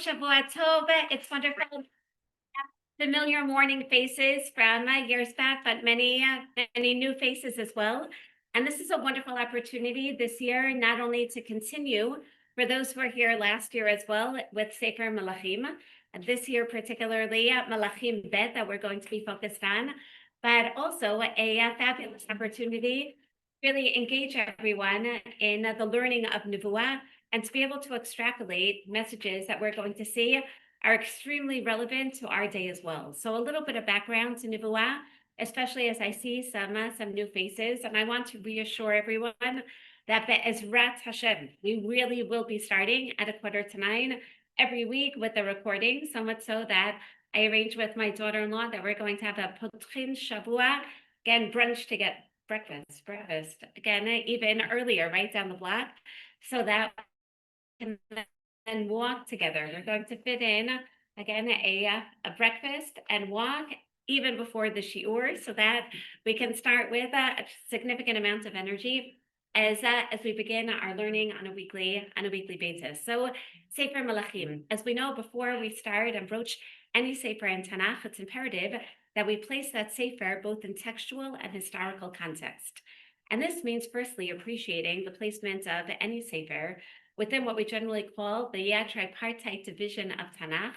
Shavua Tov. It's wonderful. Familiar morning faces from years back, but many new faces as well. And this is a wonderful opportunity this year, not only to continue for those who were here last year as well with Sefer Malachim, this year particularly Malachim Bet that we're going to be focused on, but also a fabulous opportunity to really engage everyone in the learning of Nevuah and to be able to extrapolate messages that we're going to see are extremely relevant to our day as well. So a little bit of background to Nevuah, especially as I see some new faces, and I want to reassure everyone that Be'ezrat Hashem, we really will be starting at 8:45 every week with the recording, so much so that I arranged with my daughter-in-law that we're going to have a Potchin Shavua, again, brunch to get breakfast, again, even earlier, right down the block, so that we can then walk together. We're going to fit in, again, a breakfast and walk even before the shiur so that we can start with a significant amount of energy as we begin our learning on a weekly basis. So Sefer Malachim, as we know, before we start and broach any Sefer in Tanakh, it's imperative that we place that Sefer both in textual and historical context. And this means firstly appreciating the placement of any Sefer within what we generally call the tripartite division of Tanakh,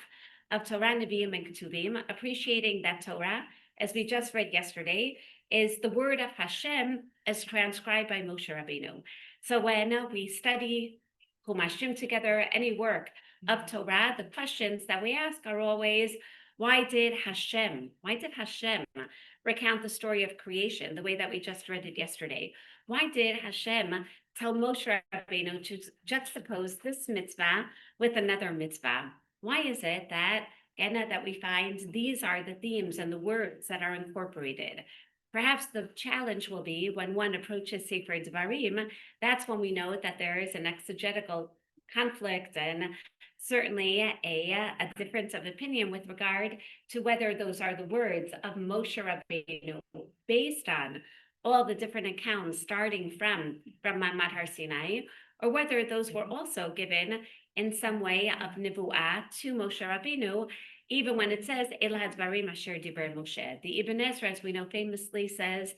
of Torah, Nevi'im, and Ketuvim, appreciating that Torah, as we just read yesterday, is the word of Hashem as transcribed by Moshe Rabbeinu. So when we study Humashim together, any work of Torah, the questions that we ask are always, why did Hashem recount the story of creation the way that we just read it yesterday? Why did Hashem tell Moshe Rabbeinu to juxtapose this mitzvah with another mitzvah? Why is it that we find these are the themes and the words that are incorporated? Perhaps the challenge will be when one approaches Sefer Devarim, that's when we know that there is an exegetical conflict and certainly a difference of opinion with regard to whether those are the words of Moshe Rabbeinu based on all the different accounts starting from Ma'amad Har Sinai, or whether those were also given in some way of Nevuah to Moshe Rabbeinu, even when it says, El HaDvarim Asher Diber Moshe. The Ibn Ezra, as we know, famously says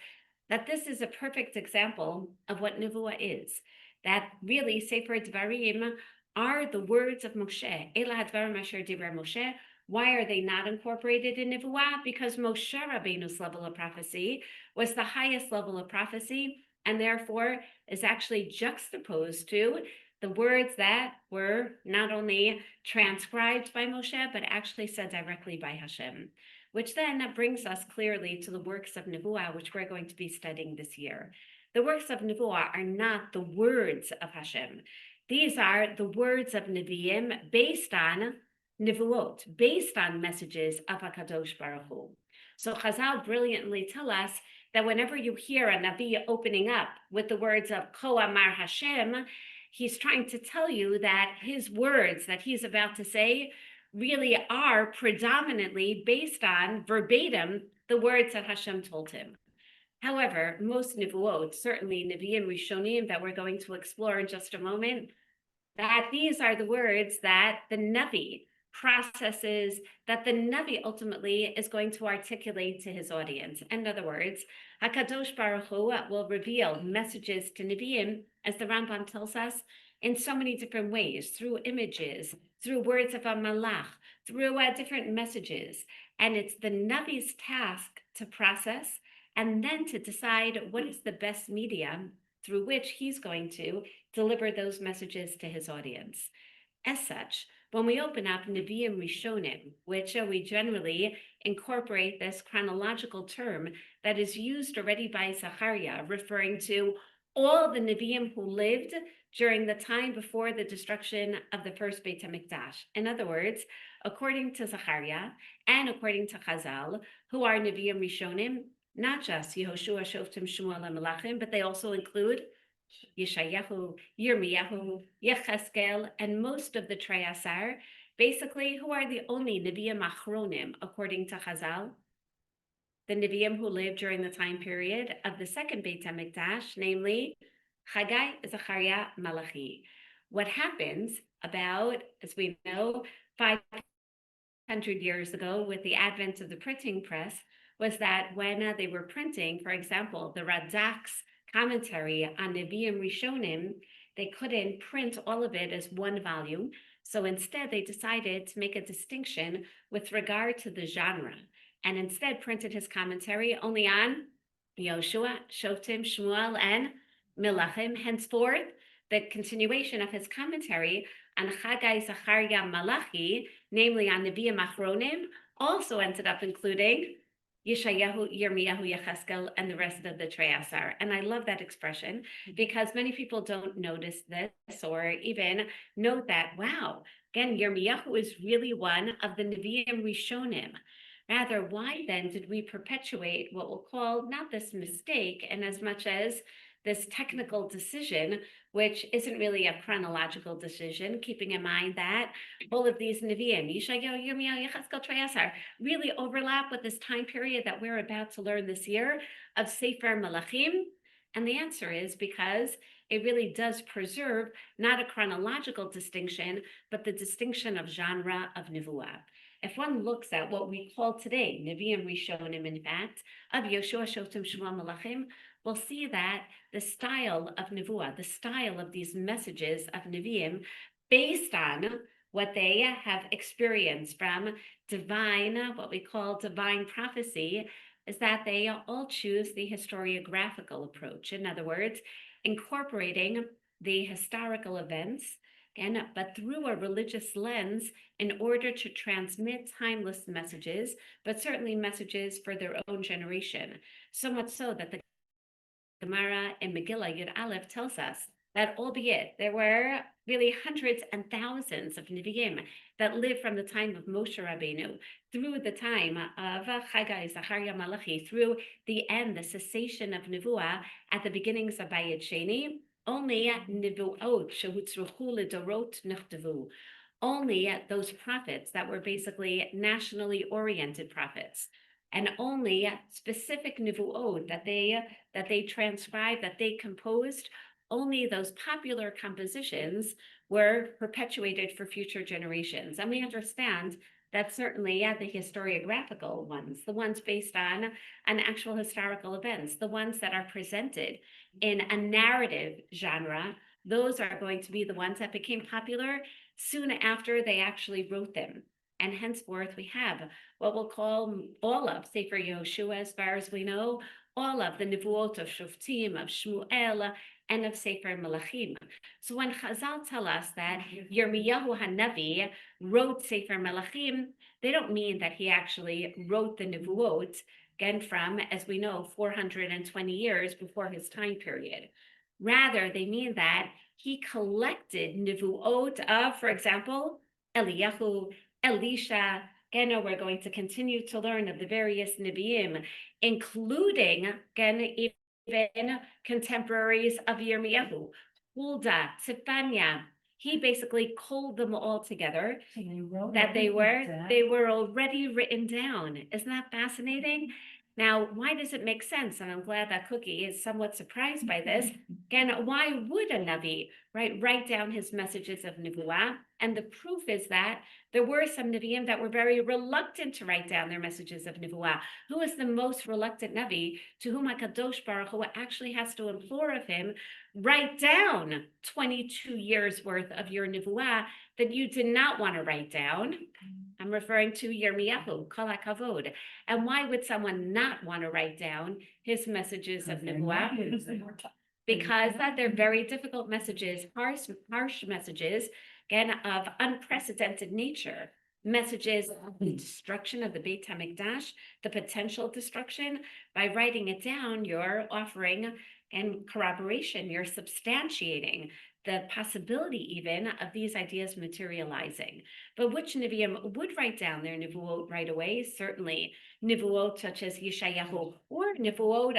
that this is a perfect example of what Nevuah is, that really Sefer Dvarim are the words of Moshe. El HaDvarim Asher Diber Moshe. Why are they not incorporated in Nevuah? Because Moshe Rabbeinu's level of prophecy was the highest level of prophecy, and therefore is actually juxtaposed to the words that were not only transcribed by Moshe, but actually said directly by Hashem, which then brings us clearly to the works of Nevuah, which we're going to be studying this year. The works of Nevuah are not the words of Hashem. These are the words of Nevi'im based on Nevuot, based on messages of HaKadosh Baruch Hu. So Chazal brilliantly tell us that whenever you hear a Navi opening up with the words of Ko Amar Hashem, he's trying to tell you that his words that he's about to say really are predominantly based on verbatim the words that Hashem told him. However, most Nevuot, certainly Nevi'im Rishonim that we're going to explore in just a moment, that these are the words that the Navi processes, that the Navi ultimately is going to articulate to his audience. In other words, HaKadosh Baruch Hu will reveal messages to Nevi'im, as the Rambam tells us, in so many different ways, through images, through words of a malach, through different messages. And it's the Navi's task to process and then to decide what is the best medium through which he's going to deliver those messages to his audience. As such, when we open up Nevi'im Rishonim, which we generally incorporate this chronological term that is used already by Zechariah, referring to all the Nevi'im who lived during the time before the destruction of the first Beit HaMikdash. In other words, according to Zechariah and according to Chazal, who are Nevi'im Rishonim, not just Yehoshua, Shoftim, Shmuel, and Melachim, but they also include Yeshayahu, Yirmiyahu, Yecheskel, and most of the Trei Asar, basically, who are the only Nevi'im Achronim, according to Chazal, the Nevi'im who lived during the time period of the second Beit HaMikdash, namely Haggai, Zechariah, Malachi. What happens about, as we know, 500 years ago with the advent of the printing press was that when they were printing, for example, the Radzak's commentary on Nevi'im Rishonim, they couldn't print all of it as one volume. So instead, they decided to make a distinction with regard to the genre and instead printed his commentary only on Yoshua, Shoftim, Shmuel, and Melachim. Henceforth, the continuation of his commentary on Chagai, Zachariah, Malachi, namely on Nevi'im Achronim, also ended up including Yeshayahu, Yirmiyahu, Yecheskel, and the rest of the Treyasar. And I love that expression because many people don't notice this or even note that, wow, again, Yirmiyahu is really one of the Nevi'im Rishonim. Rather, why then did we perpetuate what we'll call not this mistake, and as much as this technical decision, which isn't really a chronological decision, keeping in mind that all of these Nevi'im, Yeshayahu, Yirmiyahu, Yecheskel, Treyasar, really overlap with this time period that we're about to learn this year of Sefer Malachim? And the answer is because it really does preserve not a chronological distinction, but the distinction of genre of Nevuah. If one looks at what we call today Nevi'im Rishonim, in fact, of Yoshua, Shoftim, Shmuel, Malachim, we'll see that the style of Nevuah, the style of these messages of Nevi'im, based on what they have experienced from divine, what we call divine prophecy, is that they all choose the historiographical approach. In other words, incorporating the historical events, but through a religious lens in order to transmit timeless messages, but certainly messages for their own generation. So much so that the Gemara in Megillah Yud Aleph tells us that albeit there were really hundreds and thousands of Nevi'im that lived from the time of Moshe Rabbeinu through the time of Chagai, Zachariah, Malachi, through the end, the cessation of Nevuah at the beginnings of Bayit Sheni, only Nevuot shehutzruchu ledorot nichtavu. Only those prophets that were basically nationally oriented prophets, and only specific Nevuot that they transcribed, that they composed, only those popular compositions were perpetuated for future generations. And we understand that certainly the historiographical ones, the ones based on actual historical events, the ones that are presented in a narrative genre, those are going to be the ones that became popular soon after they actually wrote them. And henceforth, we have what we'll call all of Sefer Yehoshua, as far as we know, all of the Nevuot of Shoftim, of Shmuel, and of Sefer Malachim. So when Chazal tell us that Yirmiyahu HaNavi wrote Sefer Malachim, they don't mean that he actually wrote the Nevuot, again from, as we know, 420 years before his time period. Rather, they mean that he collected Nevuot of, for example, Eliyahu, Elisha. Again, we're going to continue to learn of the various Nevi'im, including, again, even contemporaries of Yirmiyahu, Huldah, Tzefania. He basically culled them all together, that they were already written down. Isn't that fascinating? Now, why does it make sense? And I'm glad that Cookie is somewhat surprised by this. Again, why would a Navi write down his messages of Nevuah? And the proof is that there were some Nevi'im that were very reluctant to write down their messages of Nevuah. Who is the most reluctant Navi to whom HaKadosh Baruch Hu actually has to implore of him, write down 22 years worth of your Nevuah that you did not want to write down? I'm referring to Yirmiyahu, Kol HaKavod. And why would someone not want to write down his messages of Nevuah? Because that they're very difficult messages, harsh messages, again, of unprecedented nature. Messages of the destruction of the Beit HaMikdash, the potential destruction. By writing it down, you're offering and corroboration, you're substantiating the possibility even of these ideas materializing. But which Nevi'im would write down their Nevuot right away? Certainly Nevuot such as Yeshayahu, or Nevuot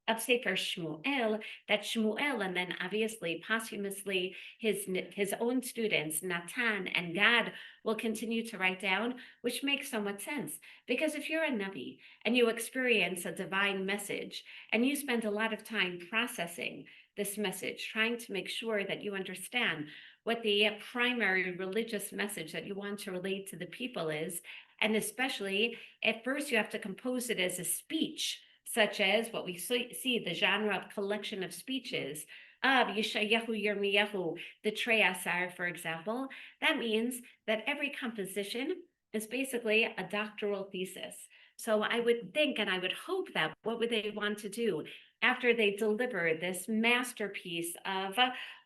of Sefer Shmuel, that Shmuel, and then obviously posthumously his own students, Natan and Gad, will continue to write down, which makes so much sense. Because if you're a Navi and you experience a divine message and you spend a lot of time processing this message, trying to make sure that you understand what the primary religious message that you want to relate to the people is. And especially at first, you have to compose it as a speech, such as what we see the genre of collection of speeches of Yeshayahu Yirmiyahu, the Treyasar, for example. That means that every composition is basically a doctoral thesis. So I would think and I would hope that what would they want to do after they deliver this masterpiece of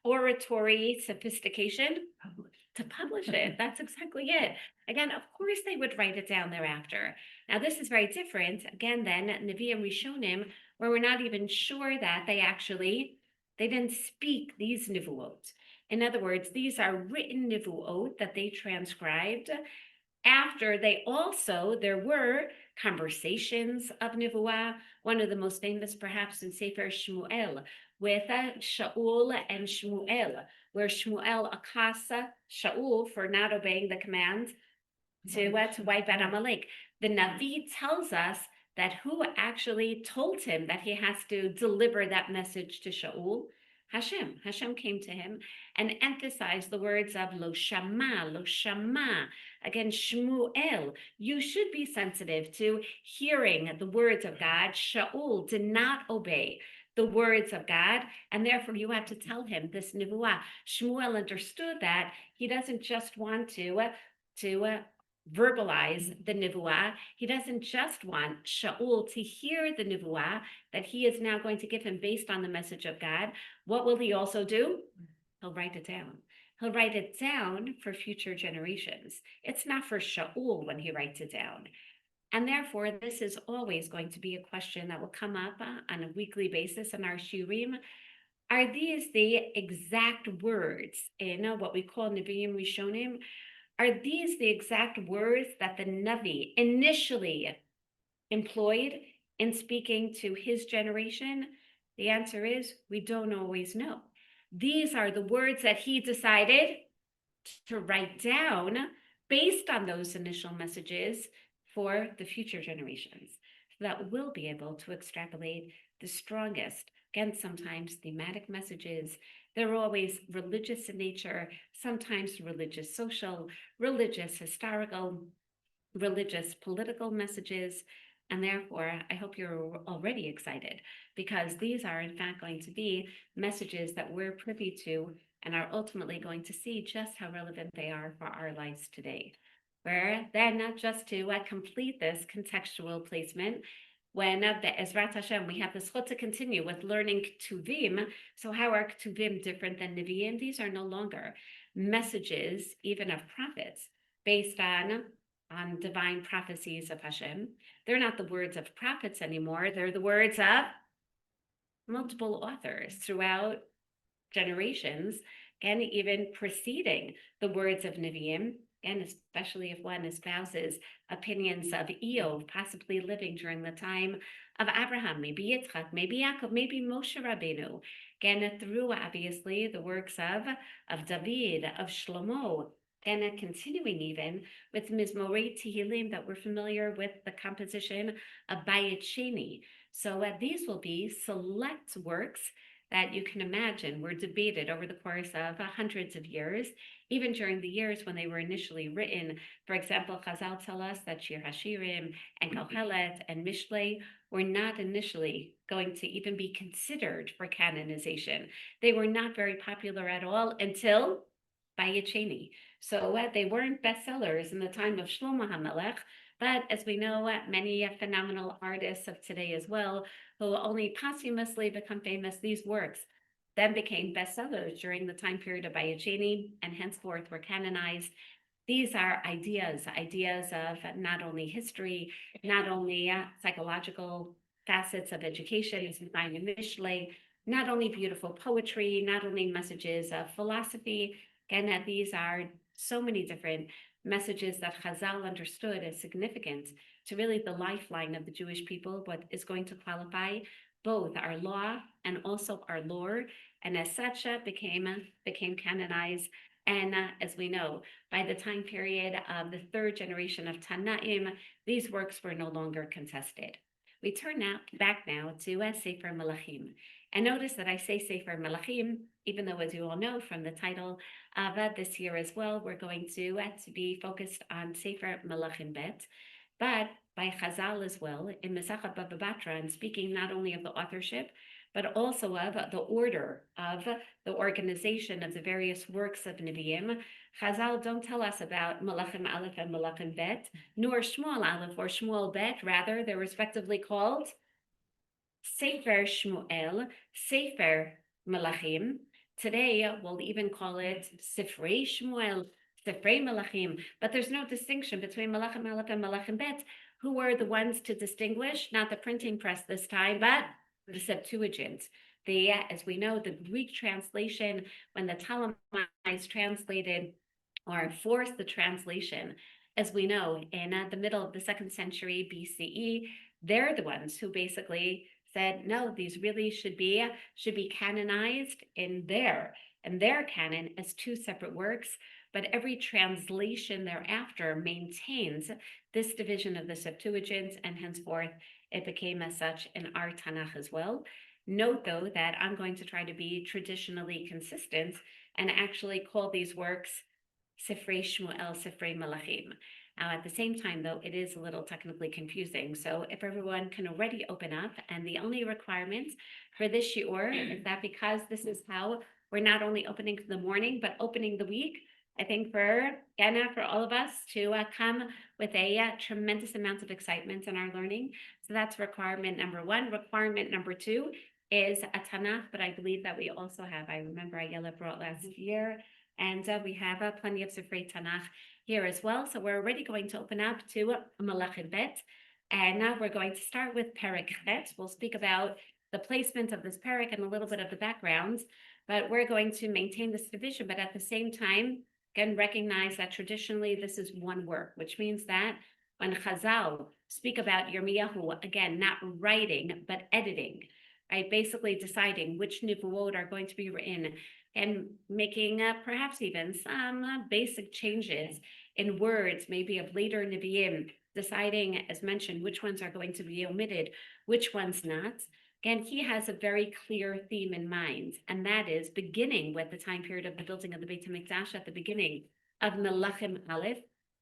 oratory sophistication? To publish it. That's exactly it. Again, of course, they would write it down thereafter. Now, this is very different, again, than Nevi'im Rishonim, where we're not even sure that they didn't speak these nivuot. In other words, these are written nivuot that they transcribed after there were conversations of Nivuah, one of the most famous perhaps in Sefer Shmuel, with Shaul and Shmuel, where Shmuel accuses Shaul for not obeying the command to wipe out Amalek. The Navi tells us that who actually told him that he has to deliver that message to Shaul? Hashem. Hashem came to him and emphasized the words of lo shama, lo shama. Again, Shmuel, you should be sensitive to hearing the words of God. Shaul did not obey the words of God, and therefore you have to tell him this nivuah. Shmuel understood that he doesn't just want to verbalize the nivuah. He doesn't just want Shaul to hear the nivuah that he is now going to give him based on the message of God. What will he also do? He'll write it down. He'll write it down for future generations. It's not for Shaul when he writes it down. And therefore, this is always going to be a question that will come up on a weekly basis in our shiurim. Are these the exact words in what we call Nevi'im Rishonim? Are these the exact words that the Navi initially employed in speaking to his generation? The answer is we don't always know. These are the words that he decided to write down based on those initial messages for the future generations, so that we'll be able to extrapolate the strongest, again, sometimes thematic messages. They're always religious in nature, sometimes religious social, religious historical, religious political messages. And therefore, I hope you're already excited, because these are in fact going to be messages that we're privy to and are ultimately going to see just how relevant they are for our lives today. Where then, just to complete this contextual placement, when Be'ezrat Hashem, we have the zchut to continue with learning Ktuvim. So how are Ktuvim different than Nevi'im? These are no longer messages, even of prophets, based on divine prophecies of Hashem. They're not the words of prophets anymore. They're the words of multiple authors throughout generations, and even preceding the words of Nevi'im, and especially if one espouses opinions of Eov, possibly living during the time of Abraham, maybe Yitzchak, maybe Yaakov, maybe Moshe Rabbeinu, and through obviously the works of David, of Shlomo, and continuing even with Mizmorei Tehillim that we're familiar with the composition of Bayit Sheni. So these will be select works that you can imagine were debated over the course of hundreds of years, even during the years when they were initially written. For example, Chazal tell us that Shir Hashirim and Kohelet and Mishlei were not initially going to even be considered for canonization. They were not very popular at all until Bayit Sheni. So they weren't bestsellers in the time of Shlomo HaMelech, but as we know, many phenomenal artists of today as well, who only posthumously become famous, these works then became bestsellers during the time period of Bayit Sheni, and henceforth were canonized. These are ideas of not only history, not only psychological facets of education, as we find in Mishlei, not only beautiful poetry, not only messages of philosophy. Again, these are so many different messages that Chazal understood as significant to really the lifeline of the Jewish people, what is going to qualify both our law and also our lore, and as such became canonized. And as we know, by the time period of the third generation of Tanaim, these works were no longer contested. We turn back now to Sefer Melachim. And notice that I say Sefer Melachim, even though, as you all know from the title of this year as well, we're going to be focused on Sefer Melachim Bet, but by Chazal as well, in Masachat Baba Batra, and speaking not only of the authorship, but also of the order of the organization of the various works of Nevi'im. Chazal don't tell us about Malachim Aleph and Malachim Bet, nor Shmuel Aleph or Shmuel Bet. Rather, they're respectively called Sefer Shmuel, Sefer Malachim. Today, we'll even call it Sifrei Shmuel, Sifrei Malachim, but there's no distinction between Malachim Aleph and Malachim Bet, who were the ones to distinguish, not the printing press this time, but the Septuagint. As we know, the Greek translation, when the Ptolemies translated or forced the translation, as we know, in the middle of the 2nd century BCE, they're the ones who basically said, no, these really should be canonized in their canon as 2 separate works. But every translation thereafter maintains this division of the Septuagint, and henceforth it became as such in our Tanakh as well. Note, though, that I'm going to try to be traditionally consistent and actually call these works Sifrei Shmuel, Sifrei Malachim. Now, at the same time, though, it is a little technically confusing. So if everyone can already open up, and the only requirement for this shiur is that because this is how we're not only opening the morning, but opening the week, I think for Anna, for all of us to come with a tremendous amount of excitement in our learning. So that's requirement number 1. Requirement number 2 is a Tanakh, but I believe that we also have, I remember Ayala brought last year, and we have plenty of Sifrei Tanakh here as well. So we're already going to open up to Malachim Bet, and now we're going to start with Perek Bet. We'll speak about the placement of this Perek and a little bit of the background, but we're going to maintain this division, but at the same time, again, recognize that traditionally this is one work, which means that when Chazal speak about Yirmiyahu, again, not writing, but editing, right? Basically deciding which Nivuot are going to be written and making perhaps even some basic changes in words, maybe of later Nevi'im, deciding, as mentioned, which ones are going to be omitted, which ones not. Again, he has a very clear theme in mind, and that is beginning with the time period of the building of the Beit HaMikdash at the beginning of Melachim Aleph.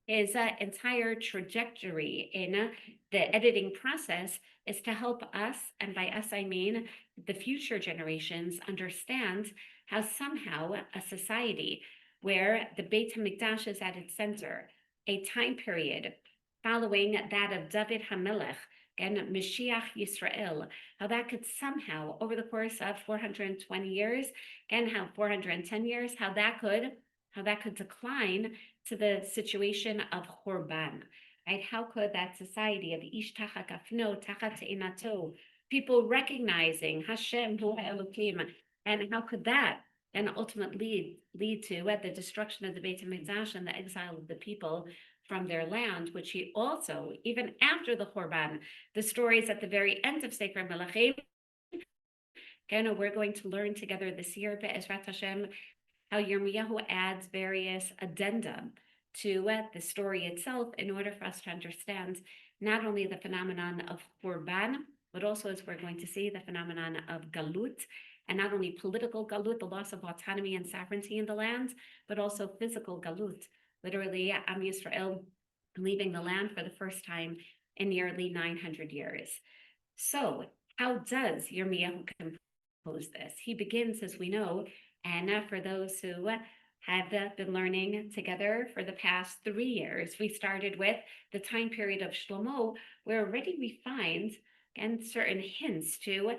His entire trajectory in the editing process is to help us, and by us I mean the future generations, understand how somehow a society where the Beit HaMikdash is at its center, a time period following that of David HaMelech, and Mashiach Yisrael, how that could somehow, over the course of 420 years, and how 410 years, how that could decline to the situation of Churban, right? How could that society of Ish Tachat Kafno, Tachat Te'inato, people recognizing Hashem Hu Elokim, and how could that then ultimately lead to the destruction of the Beit HaMikdash and the exile of the people from their land, which he also, even after the Churban, the stories at the very end of Sefer Melachim, again, we're going to learn together this year, Be'ezrat Hashem, how Yirmiyahu adds various addenda to the story itself in order for us to understand not only the phenomenon of Churban, but also, as we're going to see, the phenomenon of Galut, and not only political Galut, the loss of autonomy and sovereignty in the land, but also physical Galut, literally Am Yisrael leaving the land for the first time in nearly 900 years. So how does Yirmiyahu compose this? He begins, as we know, and for those who have been learning together for the past 3 years, we started with the time period of Shlomo, where already we find and certain hints to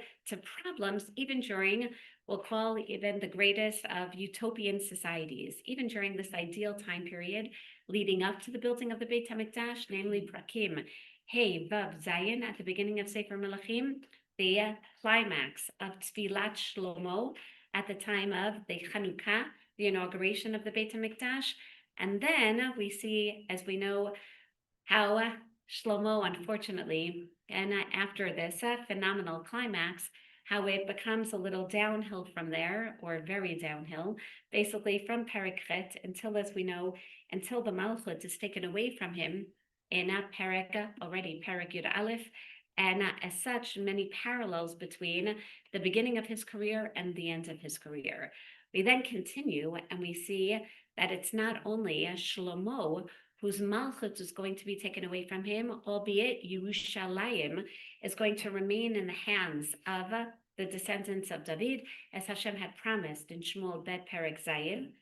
problems even during, we'll call even the greatest of utopian societies, even during this ideal time period leading up to the building of the Beit HaMikdash, namely Prakim, Hey, Vav, Zayin, at the beginning of Sefer Melachim, the climax of Tfilat Shlomo at the time of the Chanukah, the inauguration of the Beit HaMikdash. And then we see, as we know, how Shlomo, unfortunately, and after this phenomenal climax, how it becomes a little downhill from there, or very downhill, basically from Perek Chet until, as we know, until the Malchut is taken away from him in Perek Yud Aleph, And as such, many parallels between the beginning of his career and the end of his career. We then continue and we see that it's not only Shlomo whose malchut is going to be taken away from him, albeit Yerushalayim is going to remain in the hands of the descendants of David, as Hashem had promised in Shmuel Bet Perek Zayin.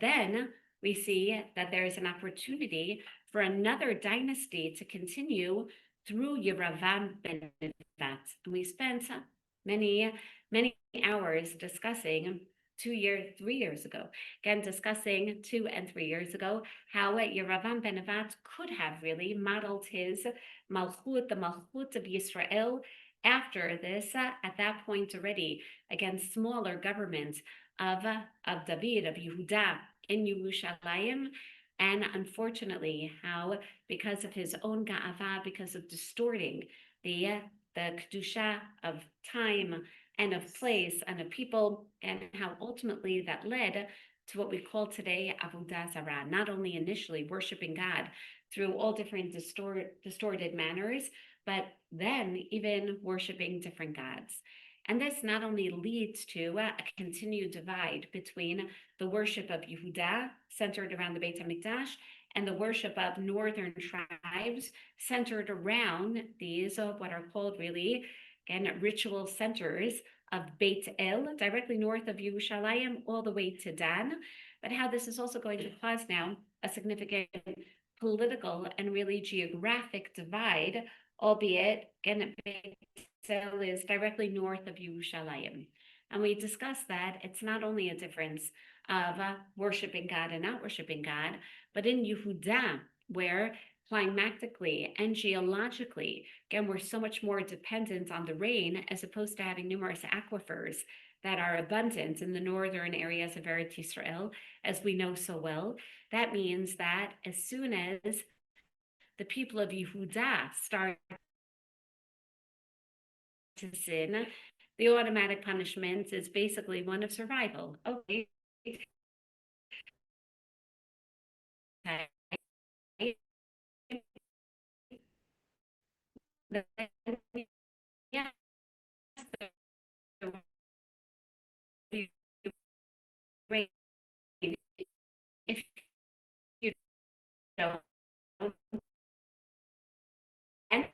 Then we see that there is an opportunity for another dynasty to continue through Yeravam ben Nevat. And we spent many, many hours discussing 3 years ago, again, discussing 2 and 3 years ago, how Yeravam ben Nevat could have really modeled his Malchut, the Malchut of Yisrael, after this, at that point already, against smaller governments of David, of Yehuda in Yerushalayim. And unfortunately, how because of his own ga'ava, because of distorting the kedusha of time and of place and of people, and how ultimately that led to what we call today avodah zarah. Not only initially worshiping God through all different distorted manners, but then even worshiping different gods. And this not only leads to a continued divide between the worship of Yehuda, centered around the Beit HaMikdash, and the worship of northern tribes, centered around these, what are called really, again, ritual centers of Beit El, directly north of Yerushalayim, all the way to Dan. But how this is also going to cause now a significant political and really geographic divide, albeit, again, Beit El is directly north of Yerushalayim. And we discussed that it's not only a difference of worshiping God and not worshiping God, but in Yehuda, where climatically and geologically, again, we're so much more dependent on the rain as opposed to having numerous aquifers that are abundant in the northern areas of Eretz Yisrael, as we know so well. That means that as soon as the people of Yehuda start to sin, the automatic punishment is basically one of survival. Okay. Yes, if you don't, and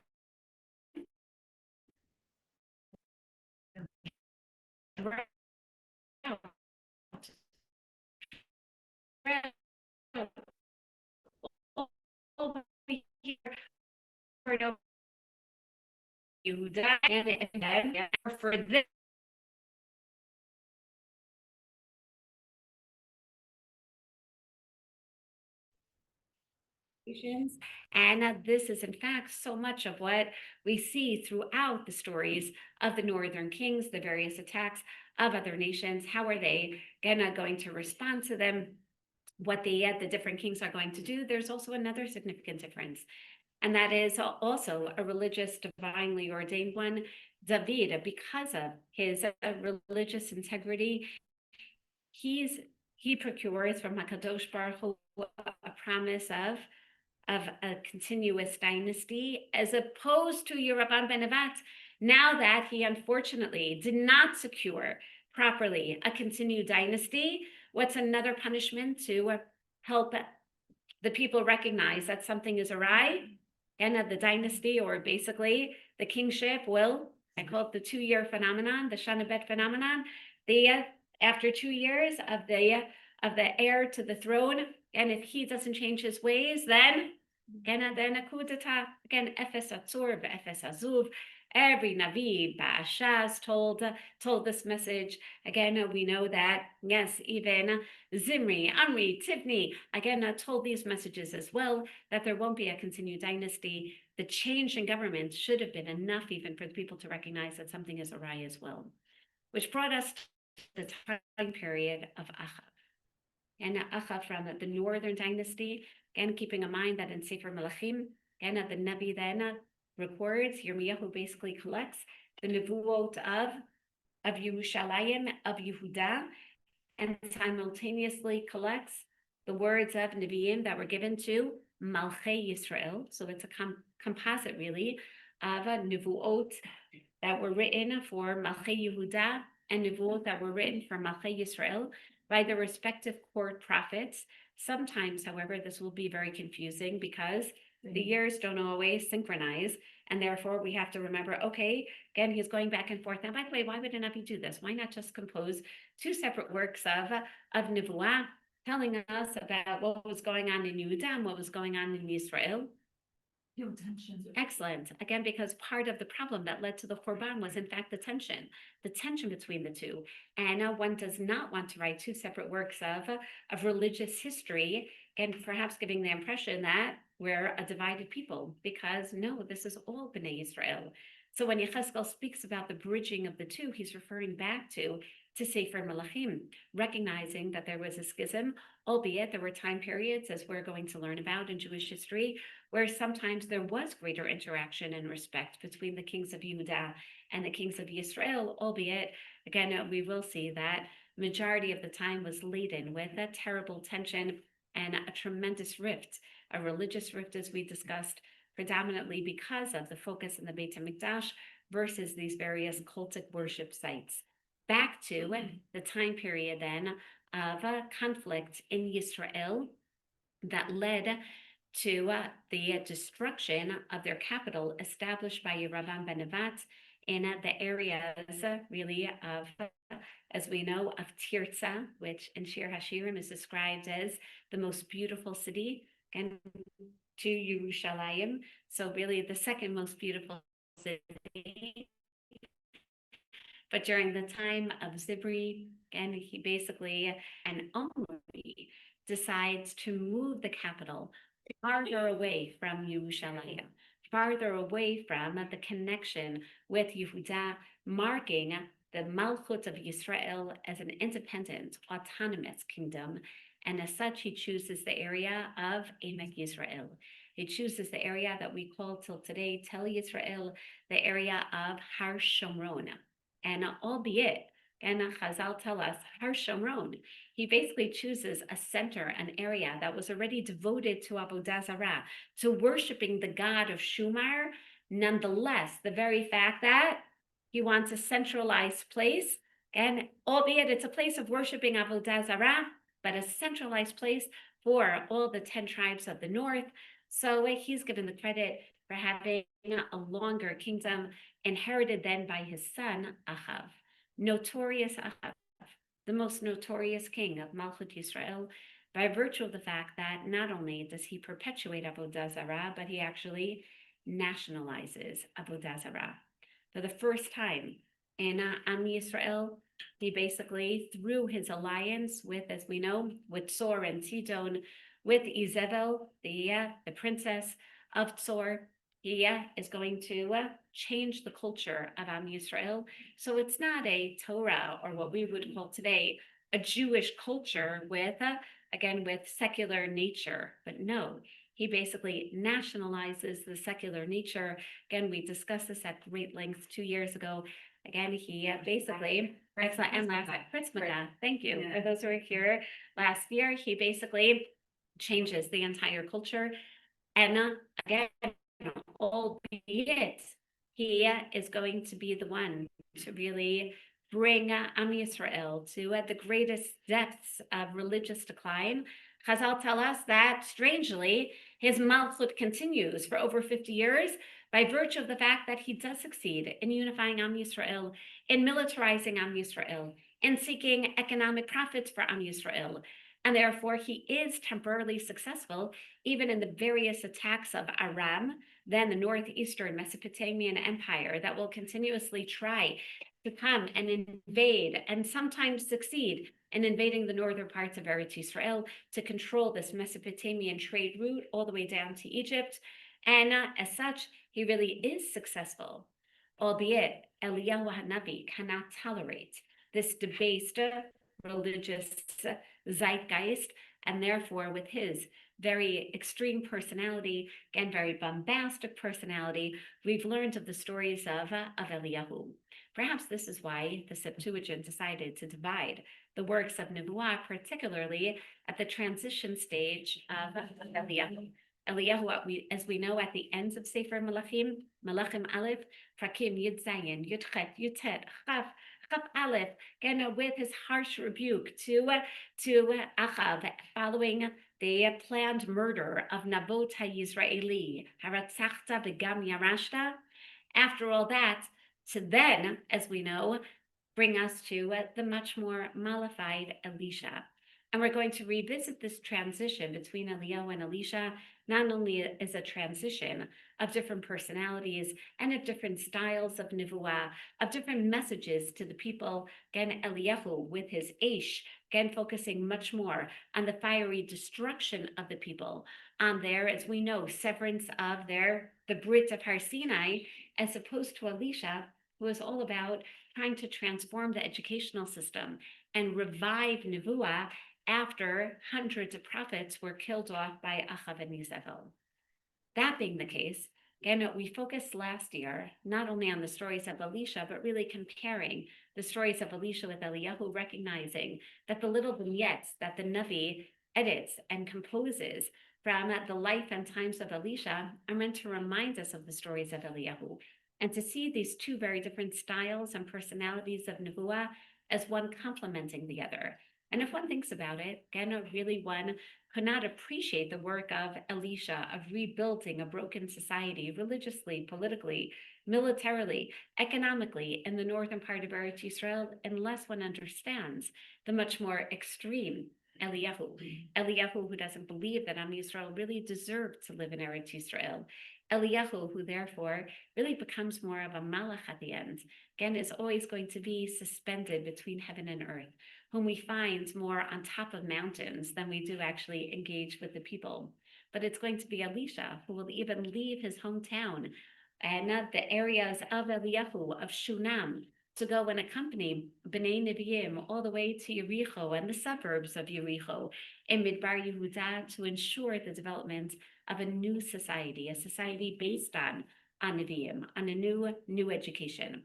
you die and then for this and this is, in fact, so much of what we see throughout the stories of the northern kings, the various attacks of other nations. How are they going to respond to them? What the different kings are going to do. There's also another significant difference, and that is also a religious, divinely ordained one. David, because of his religious integrity, he procures from Hakadosh Baruch Hu a promise of a continuous dynasty, as opposed to Yeravam ben Nevat, now that he unfortunately did not secure properly a continued dynasty. What's another punishment to help the people recognize that something is awry? And that the dynasty, or basically the kingship, will, I call it the 2 year phenomenon, the Shana Bet phenomenon. After 2 years of the heir to the throne, and if he doesn't change his ways, then a coup d'etat, again, Efes Atzur, Efes Azuv. Every Navi, Ba'ashaz told this message. Again, we know that, yes, even Zimri, Amri, Tivni, again, told these messages as well, that there won't be a continued dynasty. The change in government should have been enough even for the people to recognize that something is awry as well. Which brought us to the time period of Achav. And Achav from the northern dynasty, again, keeping in mind that in Sefer Melachim, again, the Nabi then records, Yirmiyahu basically collects the Nevuot of Yerushalayim, of Yehuda, and simultaneously collects the words of Nevi'im that were given to Malchei Yisrael. So it's a composite, really, of Nevuot that were written for Malchei Yehuda and Nevuot that were written for Malchei Yisrael by the respective court prophets. Sometimes, however, this will be very confusing because the years don't always synchronize, and therefore we have to remember, okay, again, he's going back and forth. Now, by the way, why would an Navi do this? Why not just compose two separate works of Nevuah, telling us about what was going on in Yehuda and what was going on in Israel? Tension. Excellent. Again, because part of the problem that led to the Khurban was in fact the tension between the two. And one does not want to write two separate works of religious history, and perhaps giving the impression that we're a divided people, because no, this is all Bnei Israel. So when Yechezkel speaks about the bridging of the two, he's referring back to Sefer Melachim, recognizing that there was a schism, albeit there were time periods, as we're going to learn about in Jewish history, where sometimes there was greater interaction and respect between the kings of Yehuda and the kings of Yisrael, albeit, again, we will see that majority of the time was laden with a terrible tension and a tremendous rift, a religious rift, as we discussed, predominantly because of the focus in the Beit HaMikdash versus these various cultic worship sites. Back to the time period then of a conflict in Yisrael that led to the destruction of their capital established by Yerovam ben Nevat in the areas really of, as we know, of Tirza, which in Shir Hashirim is described as the most beautiful city, and to Yerushalayim, so really the second most beautiful city. But during the time of Zibri, and he basically, and Omri decides to move the capital farther away from Yerushalayim, farther away from the connection with Yehuda, marking the Malchut of Yisrael as an independent, autonomous kingdom. And as such, he chooses the area of Emek Yisrael. He chooses the area that we call till today, Tel Yisrael, the area of Har Shomron. And albeit, and Chazal tell us, Har Shomron, he basically chooses a center, an area that was already devoted to Avodah Zarah, to worshiping the god of Shumar. Nonetheless, the very fact that he wants a centralized place, and albeit it's a place of worshiping Avodah Zarah, but a centralized place for all the 10 tribes of the north. So he's given the credit for having a longer kingdom inherited then by his son, Achav. Notorious Achav, the most notorious king of Malchut Yisrael, by virtue of the fact that not only does he perpetuate Avodah Zarah, but he actually nationalizes Avodah Zarah. For the first time in Am Yisrael, he basically, through his alliance with, as we know, with Tzor and Sidon, with Izebel, the princess of Tzor, he is going to change the culture of Am Yisrael. So it's not a Torah, or what we would call today a Jewish culture with, again, with secular nature. But no, he basically nationalizes the secular nature. Again, we discussed this at great length 2 years ago. Again, he basically, excellent, and last, thank you. For those who were here last year, he basically changes the entire culture. And again, albeit he is going to be the one to really bring Am Yisrael to the greatest depths of religious decline. Chazal tell us that, strangely, his malchut continues for over 50 years by virtue of the fact that he does succeed in unifying Am Yisrael, in militarizing Am Yisrael, in seeking economic profits for Am Yisrael. And therefore, he is temporarily successful even in the various attacks of Aram, then the northeastern Mesopotamian Empire, that will continuously try to come and invade and sometimes succeed in invading the northern parts of Eretz Yisrael to control this Mesopotamian trade route all the way down to Egypt. And as such, he really is successful, albeit Eliyahu HaNavi cannot tolerate this debased religious zeitgeist, and therefore with his very extreme personality, again, very bombastic personality, we've learned of the stories of Eliyahu. Perhaps this is why the Septuagint decided to divide the works of Nebuah, particularly at the transition stage of Eliyahu. Eliyahu, as we know, at the ends of Sefer Malachim, Malachim Aleph, Prakim Yud Zayin, Yud Chet, Yud Tet, Chaf Aleph, again with his harsh rebuke to Achav following the planned murder of Nabot HaYisraeli, Haratzachta Begam Yarashta. After all that, to then, as we know, bring us to the much more mollified Elisha. And we're going to revisit this transition between Eliyahu and Elisha, not only as a transition of different personalities and of different styles of nevuah, of different messages to the people. Again, Eliyahu with his Aish, again, focusing much more on the fiery destruction of the people, on their, as we know, severance of the Brit of Har Sinai, as opposed to Elisha, who is all about trying to transform the educational system and revive nevuah after hundreds of prophets were killed off by Achav and Yezebel. That being the case, again, we focused last year not only on the stories of Elisha, but really comparing the stories of Elisha with Eliyahu, recognizing that the little vignettes that the Navi edits and composes from the life and times of Elisha are meant to remind us of the stories of Eliyahu, and to see these two very different styles and personalities of nevuah as one complementing the other. And if one thinks about it, again, really one could not appreciate the work of Elisha of rebuilding a broken society religiously, politically, militarily, economically in the northern part of Eretz Yisrael unless one understands the much more extreme Eliyahu, who doesn't believe that Am Yisrael really deserved to live in Eretz Yisrael. Eliyahu, who therefore really becomes more of a malach at the end, again, is always going to be suspended between heaven and earth, whom we find more on top of mountains than we do actually engage with the people. But it's going to be Elisha who will even leave his hometown and the areas of Eliyahu, of Shunam, to go and accompany Bnei Nevi'im all the way to Yericho and the suburbs of Yericho in Midbar Yehuda to ensure the development of a new society, a society based on Nevi'im, on a new education.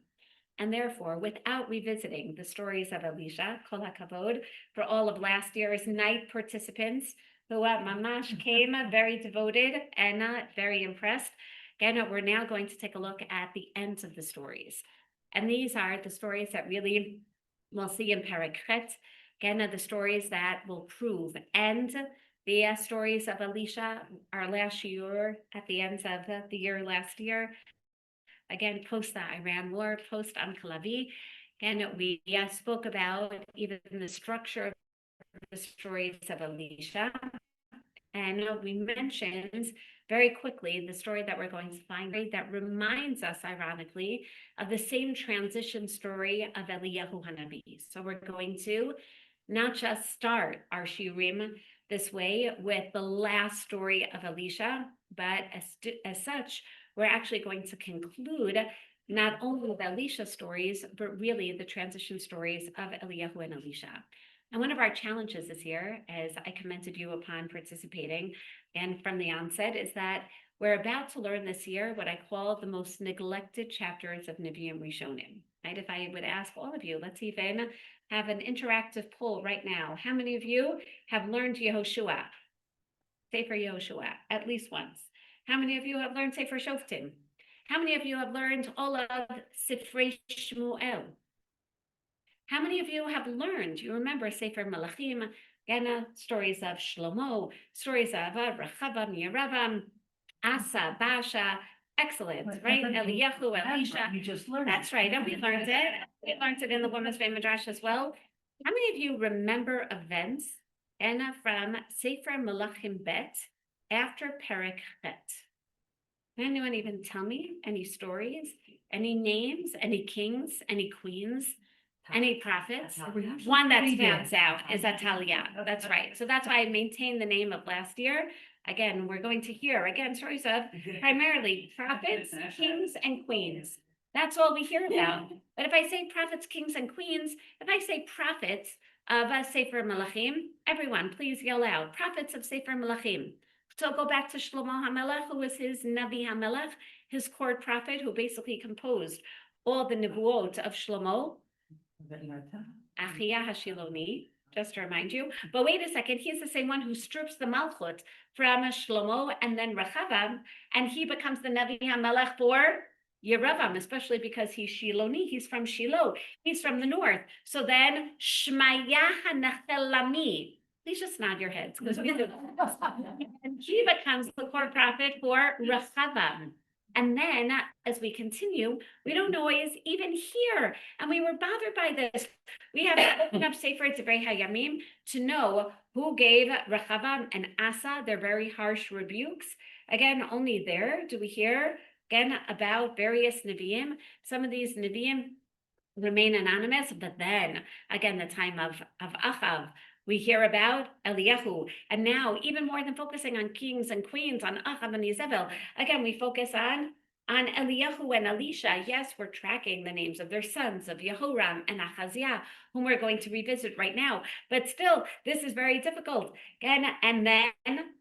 And therefore, without revisiting the stories of Elisha, Kol HaKavod, for all of last year's night participants who mamash came very devoted and very impressed, again, we're now going to take a look at the ends of the stories. And these are the stories that really we'll see in Perek Chet, again, the stories that will prove. And the stories of Elisha, our last year, at the end of the year last year, again, post the Iran war, post Amkalavi. And we spoke about even the structure of the stories of Elisha. And we mentioned very quickly the story that we're going to find that reminds us, ironically, of the same transition story of Eliyahu Hanavi. So we're going to not just start our shiurim this way with the last story of Elisha, but as such, we're actually going to conclude not only the Elisha stories, but really the transition stories of Eliyahu and Elisha. And one of our challenges this year, as I commended you upon participating, and from the onset, is that we're about to learn this year what I call the most neglected chapters of Nevi'im Rishonim. Right? If I would ask all of you, let's even have an interactive poll right now. How many of you have learned Yehoshua? Sefer Yehoshua, at least once. How many of you have learned Sefer Shoftim? How many of you have learned all of Sifrei Shmuel? How many of you have learned, you remember Sefer Malachim, again, stories of Shlomo, stories of Rechavam, Yeravam, Asa, Basha, excellent, right? Eliyahu, Elisha. You just learned. That's right, and we learned it. We learned it in the Women's Bay Midrash as well. How many of you remember events, Anna, from Sefer Malachim Bet after Perek Chet? Can anyone even tell me any stories, any names, any kings, any queens? Any prophets? One that stands out is Atalia. That's right. So that's why I maintained the name of last year. Again, we're going to hear, again, stories of primarily prophets, kings, and queens. That's all we hear about. But if I say prophets, kings, and queens, if I say prophets of Sefer Malachim, everyone, please yell out, prophets of Sefer Malachim. So go back to Shlomo HaMelech, who was his Navi HaMelech, his court prophet, who basically composed all the Nebuot of Shlomo. Achia Hashiloni, just to remind you. But wait a second, he's the same one who strips the Malchut from Shlomo and then Rechavam, and he becomes the Navi HaMelech for Yeravam, especially because he's Shiloni, he's from Shiloh, he's from the north. So then Shmaya HaNachelami. Please just nod your heads because we do. And he becomes the core prophet for Rechavam. And then as we continue, we don't always even hear, and we were bothered by this. We have to open up Sefer Divrei Hayamim to know who gave Rechavam and Asa their very harsh rebukes. Again, only there do we hear again about various Nevi'im. Some of these Nevi'im remain anonymous, but then again, the time of Achav, we hear about Eliyahu. And now, even more than focusing on kings and queens, on Achav and Izebel, again, we focus on Eliyahu and Elisha. Yes, we're tracking the names of their sons, of Yehoram and Achaziah, whom we're going to revisit right now. But still, this is very difficult. Again, and then,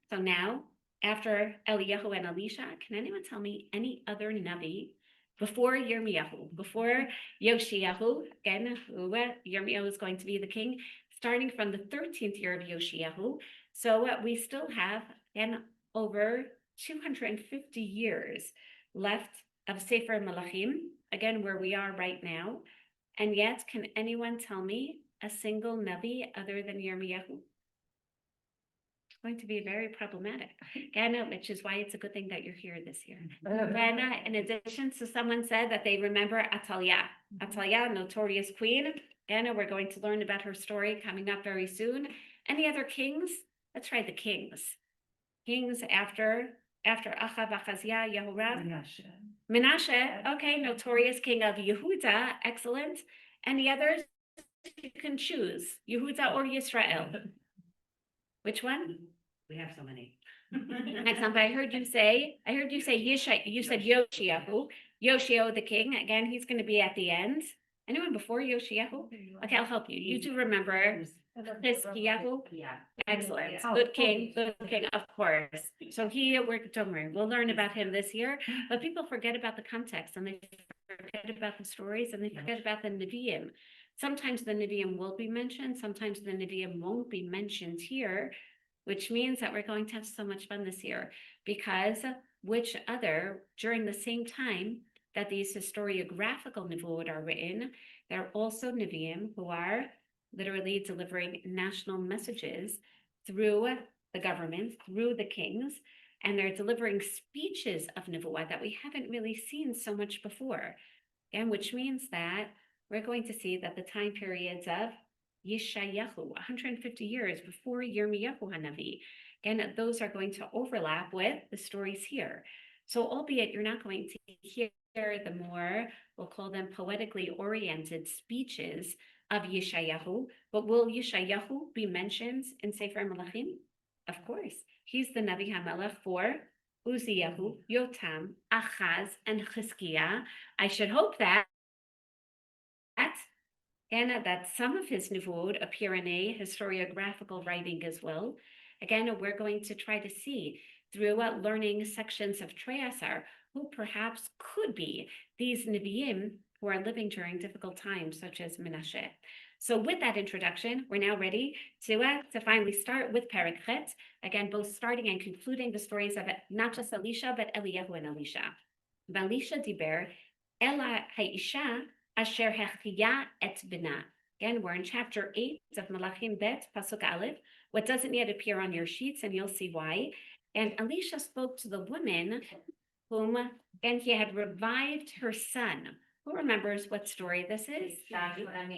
so now, after Eliyahu and Elisha, can anyone tell me any other Navi before Yirmiyahu, before Yoshiyahu, again, Yirmiyahu is going to be the king, starting from the 13th year of Yoshiyahu. So we still have, again, over 250 years left of Sefer Malachim, again, where we are right now. And yet, can anyone tell me a single Navi other than Yirmiyahu? It's going to be very problematic, again, which is why it's a good thing that you're here this year. And in addition, so someone said that they remember Atalia. Atalia, notorious queen. Again, we're going to learn about her story coming up very soon. Any other kings? Let's try the kings. Kings after Achav, Achaziah, Yehoram. Menashe, okay, notorious king of Yehuda, excellent. Any others? You can choose, Yehuda or Yisrael. Which one? We have so many. Example, I heard you say Yishai, you said Yoshiyahu, Yoshio the king. Again, he's going to be at the end. Anyone before Yoshiyahu? Okay, I'll help you. You do remember Hiskiyahu? Yeah. Excellent. Yeah. Good king, of course. So don't worry, we'll learn about him this year. But people forget about the context, and they forget about the stories, and they forget about the Nevi'im. Sometimes the Nevi'im will be mentioned, sometimes the Nevi'im won't be mentioned here, which means that we're going to have so much fun this year, because during the same time that these historiographical Nevuot are written, there are also Nevi'im who are literally delivering national messages through the government, through the kings, and they're delivering speeches of Nevuah that we haven't really seen so much before. And which means that we're going to see that the time periods of Yeshayahu, 150 years before Yirmiyahu Hanavi, again, those are going to overlap with the stories here. So albeit you're not going to hear the more, we'll call them poetically oriented speeches of Yeshayahu, but will Yeshayahu be mentioned in Sefer Malachim? Of course. He's the Navi HaMelech for Uziyahu, Yotam, Achaz, and Chizkiah. I should hope that some of his Nevuot appear in a historiographical writing as well. Again, we're going to try to see through learning sections of Treasar who perhaps could be these Nevi'im who are living during difficult times, such as Menashe. So with that introduction, we're now ready to finally start with Perek Chet. Again, both starting and concluding the stories of not just Elisha, but Eliyahu and Elisha. Elisha diber Ela Haisha Asher Hechia et Bina. Again, we're in chapter 8 of Malachim Bet, Pasuk Aleph. What doesn't yet appear on your sheets, and you'll see why. And Elisha spoke to the woman whom, again, he had revived her son. Who remembers what story this is?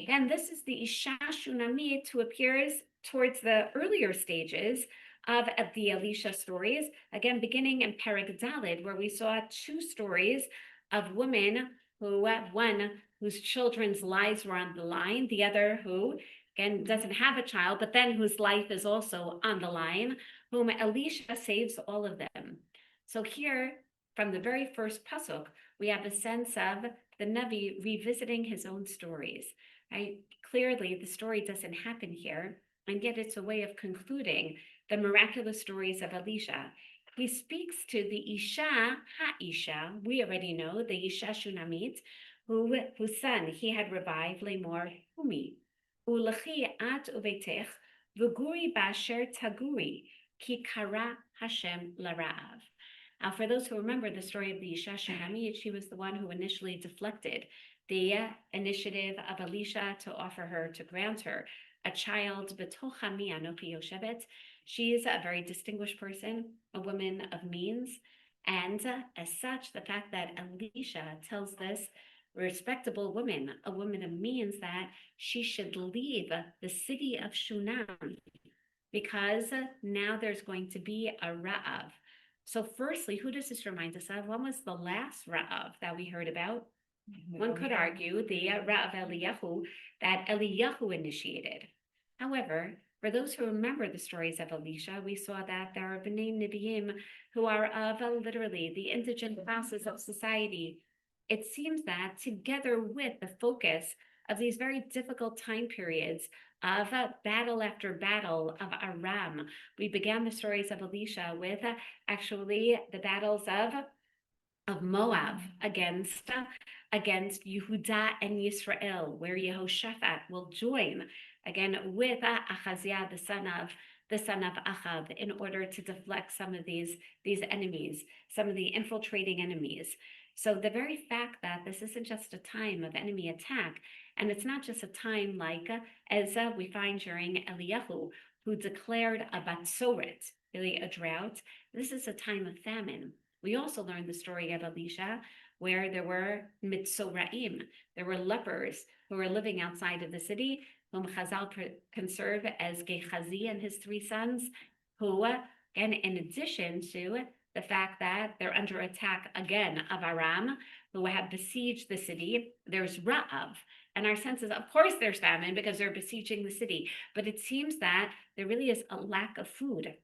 And this is the Isha Shunamit who appears towards the earlier stages of the Elisha stories. Again, beginning in Perek Daled, where we saw two stories of women who, one whose children's lives were on the line, the other who, again, doesn't have a child, but then whose life is also on the line, whom Elisha saves all of them. So here, from the very first pasuk, we have a sense of the Navi revisiting his own stories. Right? Clearly, the story doesn't happen here, and yet it's a way of concluding the miraculous stories of Elisha. He speaks to the Isha Ha-Isha, we already know, the Isha Shunamit, whose son he had revived, Lemor Humi. Ulechi at uveitech, v'guri basher taguri, ki kara Hashem larav. Now, for those who remember the story of the Isha Shunammite, she was the one who initially deflected the initiative of Elisha to offer her, to grant her a child. B'toch ami anochi yoshevet. She is a very distinguished person, a woman of means. And as such, the fact that Elisha tells this respectable woman, a woman of means, that she should leave the city of Shunam because now there's going to be a Ra'av. So firstly, who does this remind us of? When was the last Ra'av that we heard about? One could argue the Ra'av Eliyahu that Eliyahu initiated. However, for those who remember the stories of Elisha, we saw that there are B'nai Nevi'im who are of literally the indigent classes of society. It seems that together with the focus of these very difficult time periods of battle after battle of Aram, we began the stories of Elisha with actually the battles of Moab against Yehuda and Yisrael, where Yehoshaphat will join again with Ahaziah, the son of Achab, in order to deflect some of these enemies, some of the infiltrating enemies. So the very fact that this isn't just a time of enemy attack, and it's not just a time like as we find during Eliyahu, who declared a batzoret, really a drought. This is a time of famine. We also learned the story of Elisha, where there were mitzoraim, there were lepers who were living outside of the city, whom Chazal can serve as Gehazi and his three sons, who, again, in addition to the fact that they're under attack again of Aram, who have besieged the city, there's Ra'av. And our sense is, of course, there's famine because they're besieging the city. But it seems that there really is a lack of food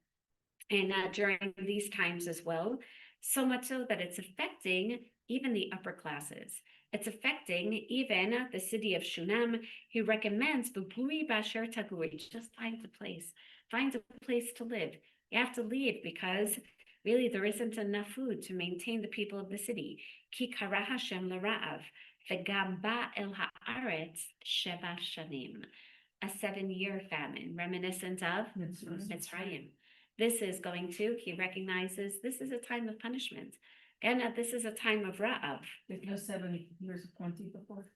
and during these times as well, so much so that it's affecting even the upper classes. It's affecting even the city of Shunam. He recommends Buguri Basher Taguri, just find a place to live. You have to leave because really there isn't enough food to maintain the people of the city. Ki kara Hashem l'ra'av, v'gam ba el ha'aretz sheva shanim. A 7-year famine, reminiscent of Mitzrayim. This is going to, he recognizes this is a time of punishment. And this is a time of Ra'av. There's no 7 years of plenty before.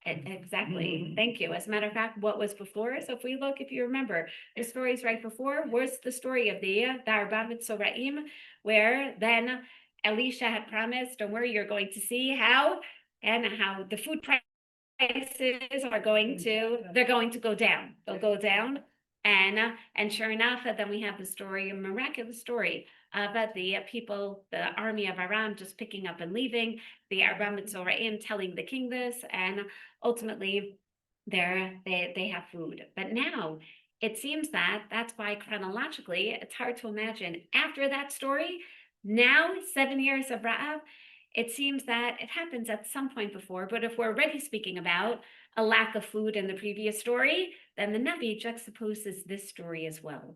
Exactly. Thank you. As a matter of fact, what was before? So if you remember, the stories right before was the story of the Arba Mitzoraim, where then Elisha had promised, don't worry, you're going to see how the food prices are going to go down. They'll go down. And sure enough, then we have the story, a miraculous story about the people, the army of Aram just picking up and leaving, the Aram Mitzoraim telling the king this, and ultimately they have food. But now it seems that that's why chronologically it's hard to imagine after that story, now 7 years of Ra'av, it seems that it happens at some point before, but if we're already speaking about a lack of food in the previous story, then the Navi juxtaposes this story as well.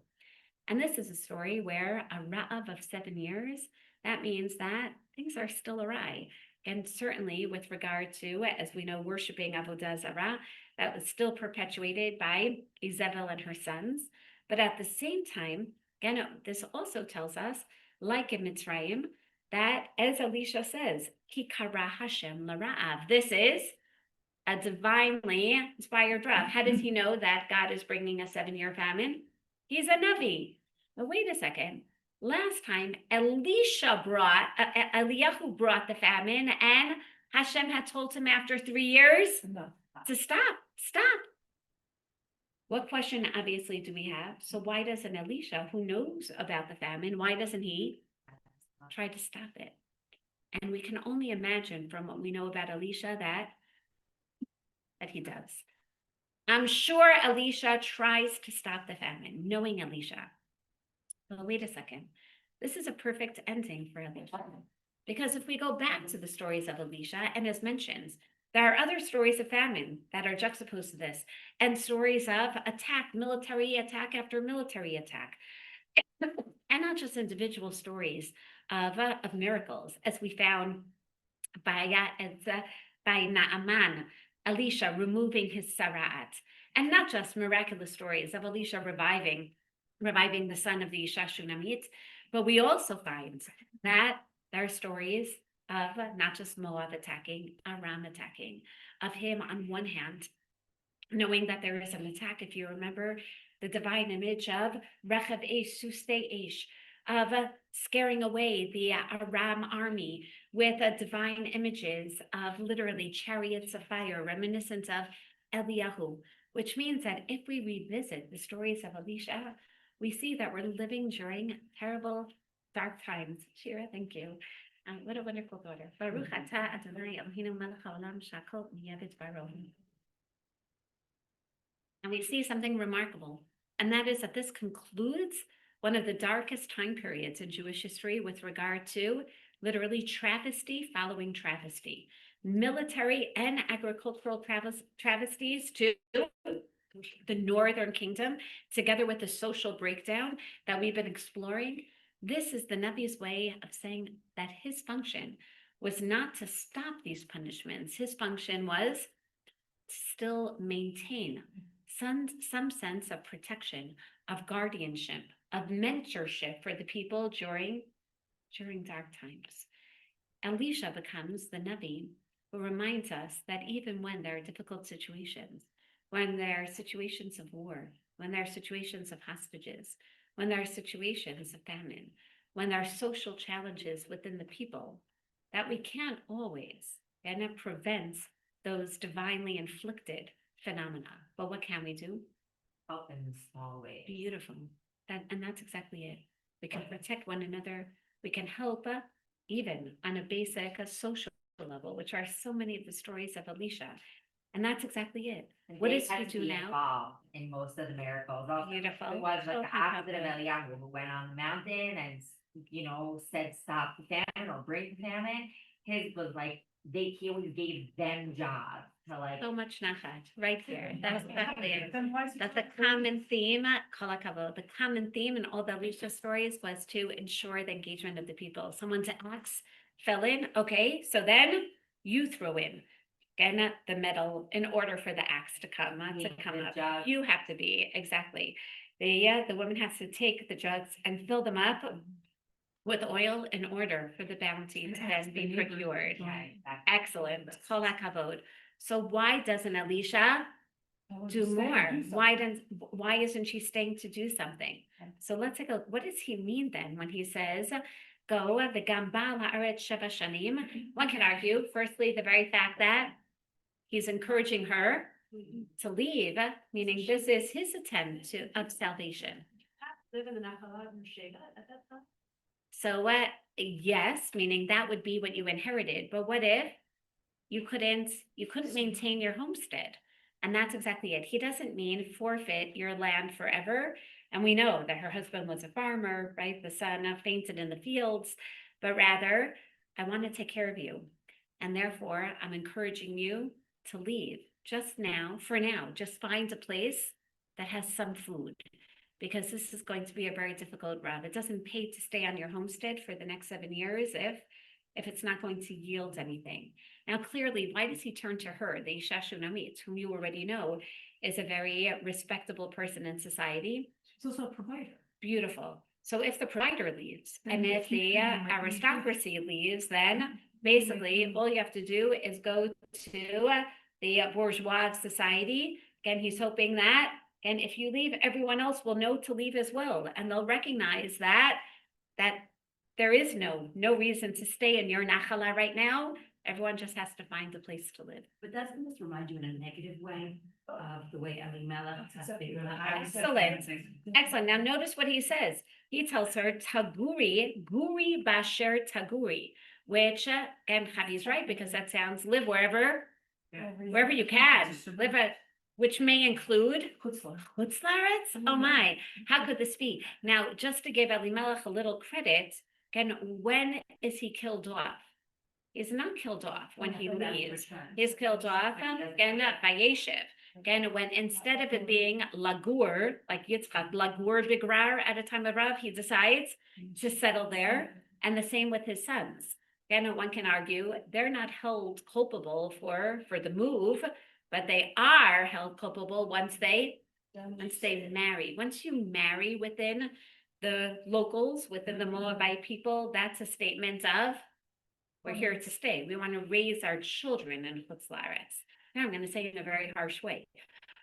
And this is a story where a Ra'av of 7 years, that means that things are still awry. And certainly with regard to, as we know, worshiping Avodah Zarah, that was still perpetuated by Izebel and her sons. But at the same time, again, this also tells us, like in Mitzrayim, that as Elisha says, Ki kara Hashem l'ra'av. This is a divinely inspired drought. How does he know that God is bringing a 7-year famine? He's a Navi. But wait a second. Last time, Eliyahu brought the famine, and Hashem had told him after 3 years to stop. What question obviously do we have? So why doesn't Elisha, who knows about the famine, why doesn't he try to stop it? And we can only imagine from what we know about Elisha that he does. I'm sure Elisha tries to stop the famine, knowing Elisha. Well, wait a second. This is a perfect ending for Elisha. Because if we go back to the stories of Elisha, and as mentioned, there are other stories of famine that are juxtaposed to this, and stories of attack, military attack after military attack, and not just individual stories of miracles, as we found by Naaman, Elisha removing his sarat, and not just miraculous stories of Elisha reviving the son of the Isha Shunamit, but we also find that there are stories of not just Moab attacking, Aram attacking, of him on one hand, knowing that there is an attack. If you remember the divine image of Rechav Eish, Suste Eish, of scaring away the Aram army with divine images of literally chariots of fire, reminiscent of Eliyahu, which means that if we revisit the stories of Elisha, we see that we're living during terrible, dark times. Shira, thank you. What a wonderful daughter. Baruch atah Adonai Eloheinu melech haolam shakol miyevet baro. And we see something remarkable, and that is that this concludes one of the darkest time periods in Jewish history with regard to literally travesty following travesty, military and agricultural travesties to the Northern Kingdom, together with the social breakdown that we've been exploring. This is the Navi's way of saying that his function was not to stop these punishments. His function was to still maintain some sense of protection, of guardianship, of mentorship for the people during dark times. Elisha becomes the Navi who reminds us that even when there are difficult situations, when there are situations of war, when there are situations of hostages, when there are situations of famine, when there are social challenges within the people, that we can't always, and it prevents those divinely inflicted phenomena. But what can we do? Help in small ways. Beautiful. And that's exactly it. We can protect one another. We can help even on a basic social level, which are so many of the stories of Elisha. And that's exactly it. And What they does had he to do be now? involved in most of the miracles. Also, Beautiful. it was like Oh, the opposite of fantastic. Eliyahu, who went on the mountain and, said stop the famine or break the famine. His was like, he always gave them jobs to like. So much nachat right here. That's exactly it. Then why is it That's a common theme, kol hakavod. The common theme in all the Elisha stories was to ensure the engagement of the people. Someone's axe fell in, okay, so then you throw in again the metal in order for the axe to come up. Jug. You have to be exactly. The woman has to take the jugs and fill them up with oil in order for the bounty to then be procured. Excellent. Kol hakavod. So why doesn't Elisha do more? Why isn't she staying to do something? So let's take a, what does he mean then when he says, go the gambal haaretz sheva shanim? One can argue, firstly, the very fact that he's encouraging her to leave, meaning this is his attempt of salvation. So yes, meaning that would be what you inherited, but what if you couldn't maintain your homestead? And that's exactly it. He doesn't mean forfeit your land forever. And we know that her husband was a farmer, right? The son fainted in the fields, but rather, I want to take care of you. And therefore, I'm encouraging you to leave just now, for now, just find a place that has some food, because this is going to be a very difficult route. It doesn't pay to stay on your homestead for the next 7 years if it's not going to yield anything. Now, clearly, why does he turn to her, the Isha Shunamit, whom you already know is a very respectable person in society? She's also a provider. Beautiful. So if the provider leaves, Then and the if the people might be aristocracy leaves, then basically all you have to do is go to the bourgeois society. Again, he's hoping that, and if you leave, everyone else will know to leave as well, and they'll recognize that there is no reason to stay in your nachala right now. Everyone just has to find a place to live. But doesn't this remind you in a negative way of the way Elimelech has been? Excellent. Now notice what he says. He tells her taguri, guri basher taguri, which and Chadi's right, because that sounds live wherever you can. Live which may include Hutzlaretz. Oh my, how could this be? Now, just to give Elimelech a little credit, again, when is he killed off? He's not killed off when he leaves. He's killed off again by Yeshiv. Again, when instead of it being Lagur, like Yitzchak, Lagur Bigrar at a time of Rav, he decides to settle there. And the same with his sons. Again, one can argue they're not held culpable for the move, but they are held culpable once they marry. Once you marry within the locals, within the Moabite people, that's a statement of we're here to stay. We want to raise our children in Chutz La'aretz. Now I'm going to say it in a very harsh way.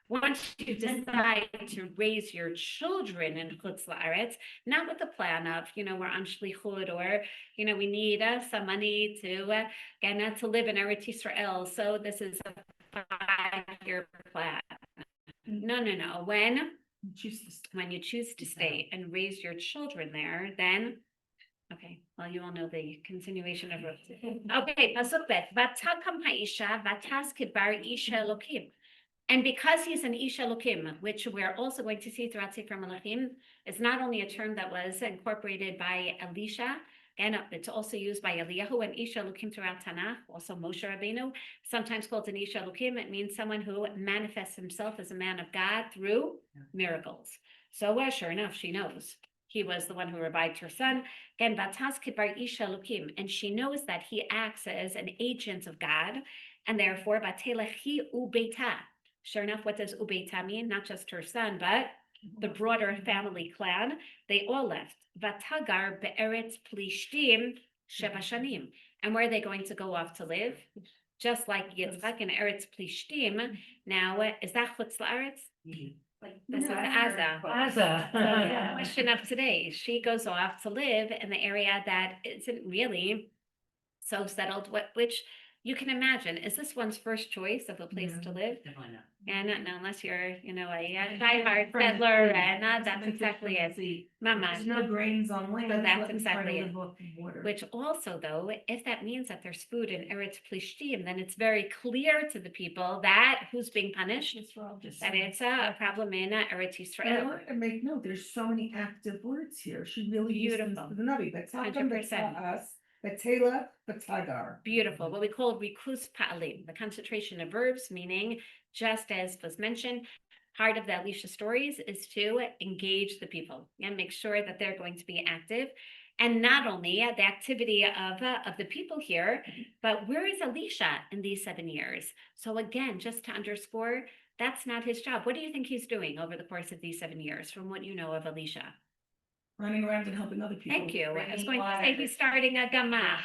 Once you decide to raise your children in Chutz La'aretz, not with the plan of, we're on shlichut or, we need some money to live in Eretz Yisrael. So this is a 5-year plan. No. When you choose to stay and raise your children there, then, okay, well, you all know the continuation of Ruth. Okay, pasuk bet, vatakam ha'isha, vataskid bar isha Elokim. And because he's an Ish Elokim, which we're also going to see throughout Sefer Malachim, is not only a term that was incorporated by Elisha, and it's also used by Eliyahu and Ish Elokim throughout Tanakh, also Moshe Rabbeinu, sometimes called an Ish Elokim. It means someone who manifests himself as a man of God through miracles. So sure enough, she knows. He was the one who revived her son. Again, Vatas Kibar Ish Elokim, and she knows that he acts as an agent of God, and therefore, Batelechi Ubeita. Sure enough, what does Ubeita mean? Not just her son, but the broader family clan. They all left. Vatagar be'eretz plishtim sheva shanim. And where are they going to go off to live? Just like Yitzchak in Eretz Plishtim. Now, is that Chutz La'aretz? This is Aza. Aza. So the question of today, she goes off to live in the area that isn't really so settled, which you can imagine, is this one's first choice of a place to live? Definitely not. And no, unless you're, a diehard settler, and that's exactly it. Mama. There's no grains on land. So that's let them try to exactly it. live off the water. Which also, though, if that means that there's food in Eretz Plishtim, then it's very clear to the people that who's being punished, that it's a problem in Eretz But I Yisrael. want to make note, there's so many active words here. She really listens Beautiful. to the Navi. Betacham 100%. beta'as, betela, betagar. Beautiful. What we call rikus pa'alim, the concentration of verbs, meaning just as was mentioned, part of the Elisha stories is to engage the people and make sure that they're going to be active. And not only the activity of the people here, but where is Elisha in these 7 years? So again, just to underscore, that's not his job. What do you think he's doing over the course of these 7 years from what you know of Elisha? Running around and helping other people. Thank you. I was Bringing going to water. say he's starting a gamah.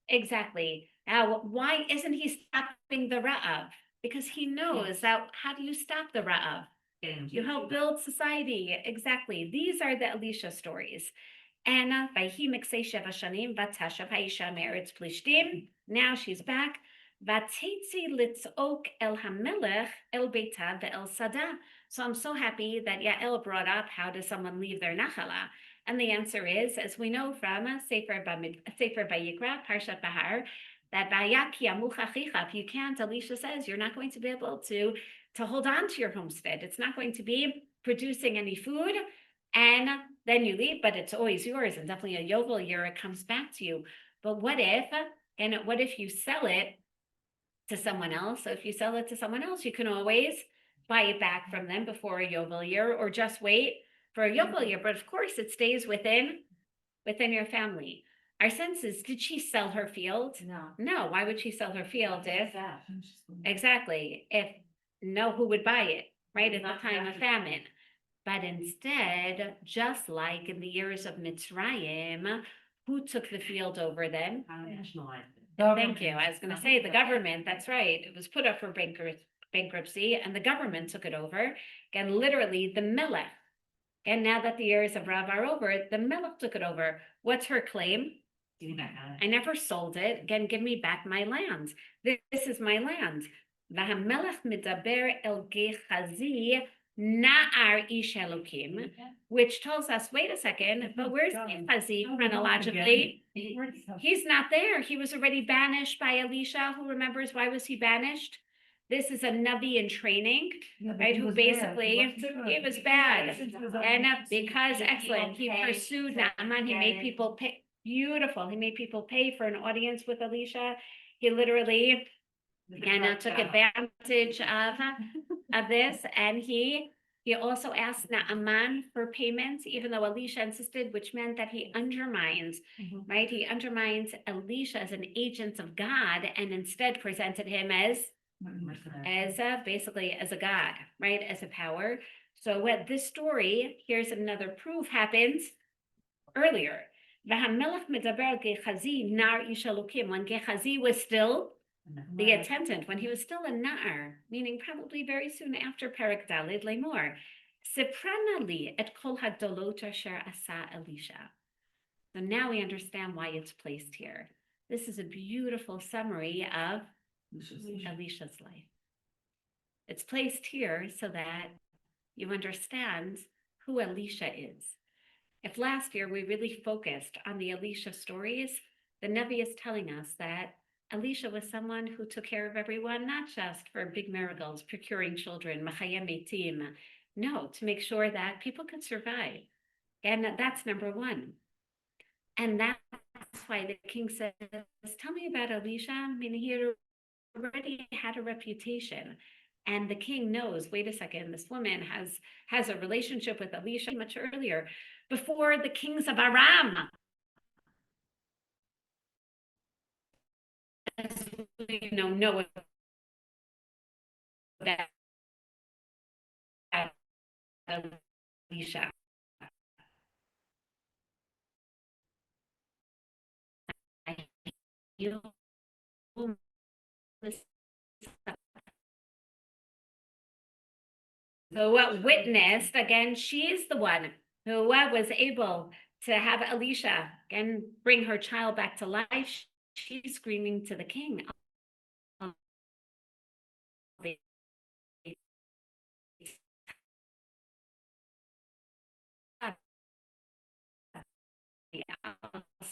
Exactly. Now, why isn't he stopping the Ra'av? Because he knows that how do you stop the Ra'av? You help build society. Exactly. These are the Elisha stories. And Vayhi Miksei Sheva Shanim Vatashav Haisha Meretz Plishtim. Now she's back. Vatetzi Litzok El Hamelech El Beita Ve'el Sada. So I'm so happy that Yael brought up how does someone leave their nachala? And the answer is, as we know from Sefer Vayikra, Parshat Bahar, that if you can't, Elisha says, you're not going to be able to hold on to your homestead. It's not going to be producing any food, and then you leave, but it's always yours, and definitely a Yovel year, it comes back to you. But what if you sell it to someone else? So if you sell it to someone else, you can always buy it back from them before a Yovel year, or just wait for a Yovel year. But of course, it stays within your family. Our sense is, did she sell her field? No. Why would she sell her field if exactly who would buy it, right? At the time of famine. But instead, just like in the years of Mitzrayim, who took the field over them? Thank you. I was going to say the government. That's right. It was put up for bankruptcy, and the government took it over. Again, literally the Melech. And now that the years of Rav are over, the Melech took it over. What's her claim? I never sold it. Again, give me back my land. This is my land. V'hamelech medaber el Gehazi na'ar ish Elokim, which tells us, wait a second, but where's Gehazi chronologically? He's not there. He was already banished by Elisha. Who remembers why was he banished? This is a Navi in training, right? Who basically, he was bad. And because, excellent, he pursued Naaman. He made people pay. Beautiful. He made people pay for an audience with Elisha. He literally took advantage of this, and he also asked Naaman for payments, even though Elisha insisted, which meant that he undermines, right? He undermines Elisha as an agent of God, and instead presented him as as basically as a god, right? As a power. So what this story, here's another proof, happens earlier. והמלך מדבר על גחזי, נער איש אלוקים, when Gehazi was still the attendant, when he was still a na'ar, meaning probably very soon after Perek Daled Lemor. Siprana li et kol hadolot asher asa Elisha. So now we understand why it's placed here. This is a beautiful summary of Elisha's life. It's placed here so that you understand who Elisha is. If last year we really focused on the Elisha stories, the Nevi is telling us that Elisha was someone who took care of everyone, not just for big miracles, procuring children, machayim meitim, no, to make sure that people could survive. And that's number one. And that's why the king says, tell me about Elisha. I mean, he already had a reputation. And the king knows, wait a second, this woman has a relationship with Elisha much earlier, before the kings of Aram. As we know about Elisha. So what witnessed, again, she's the one who was able to have Elisha and bring her child back to life. She's screaming to the king.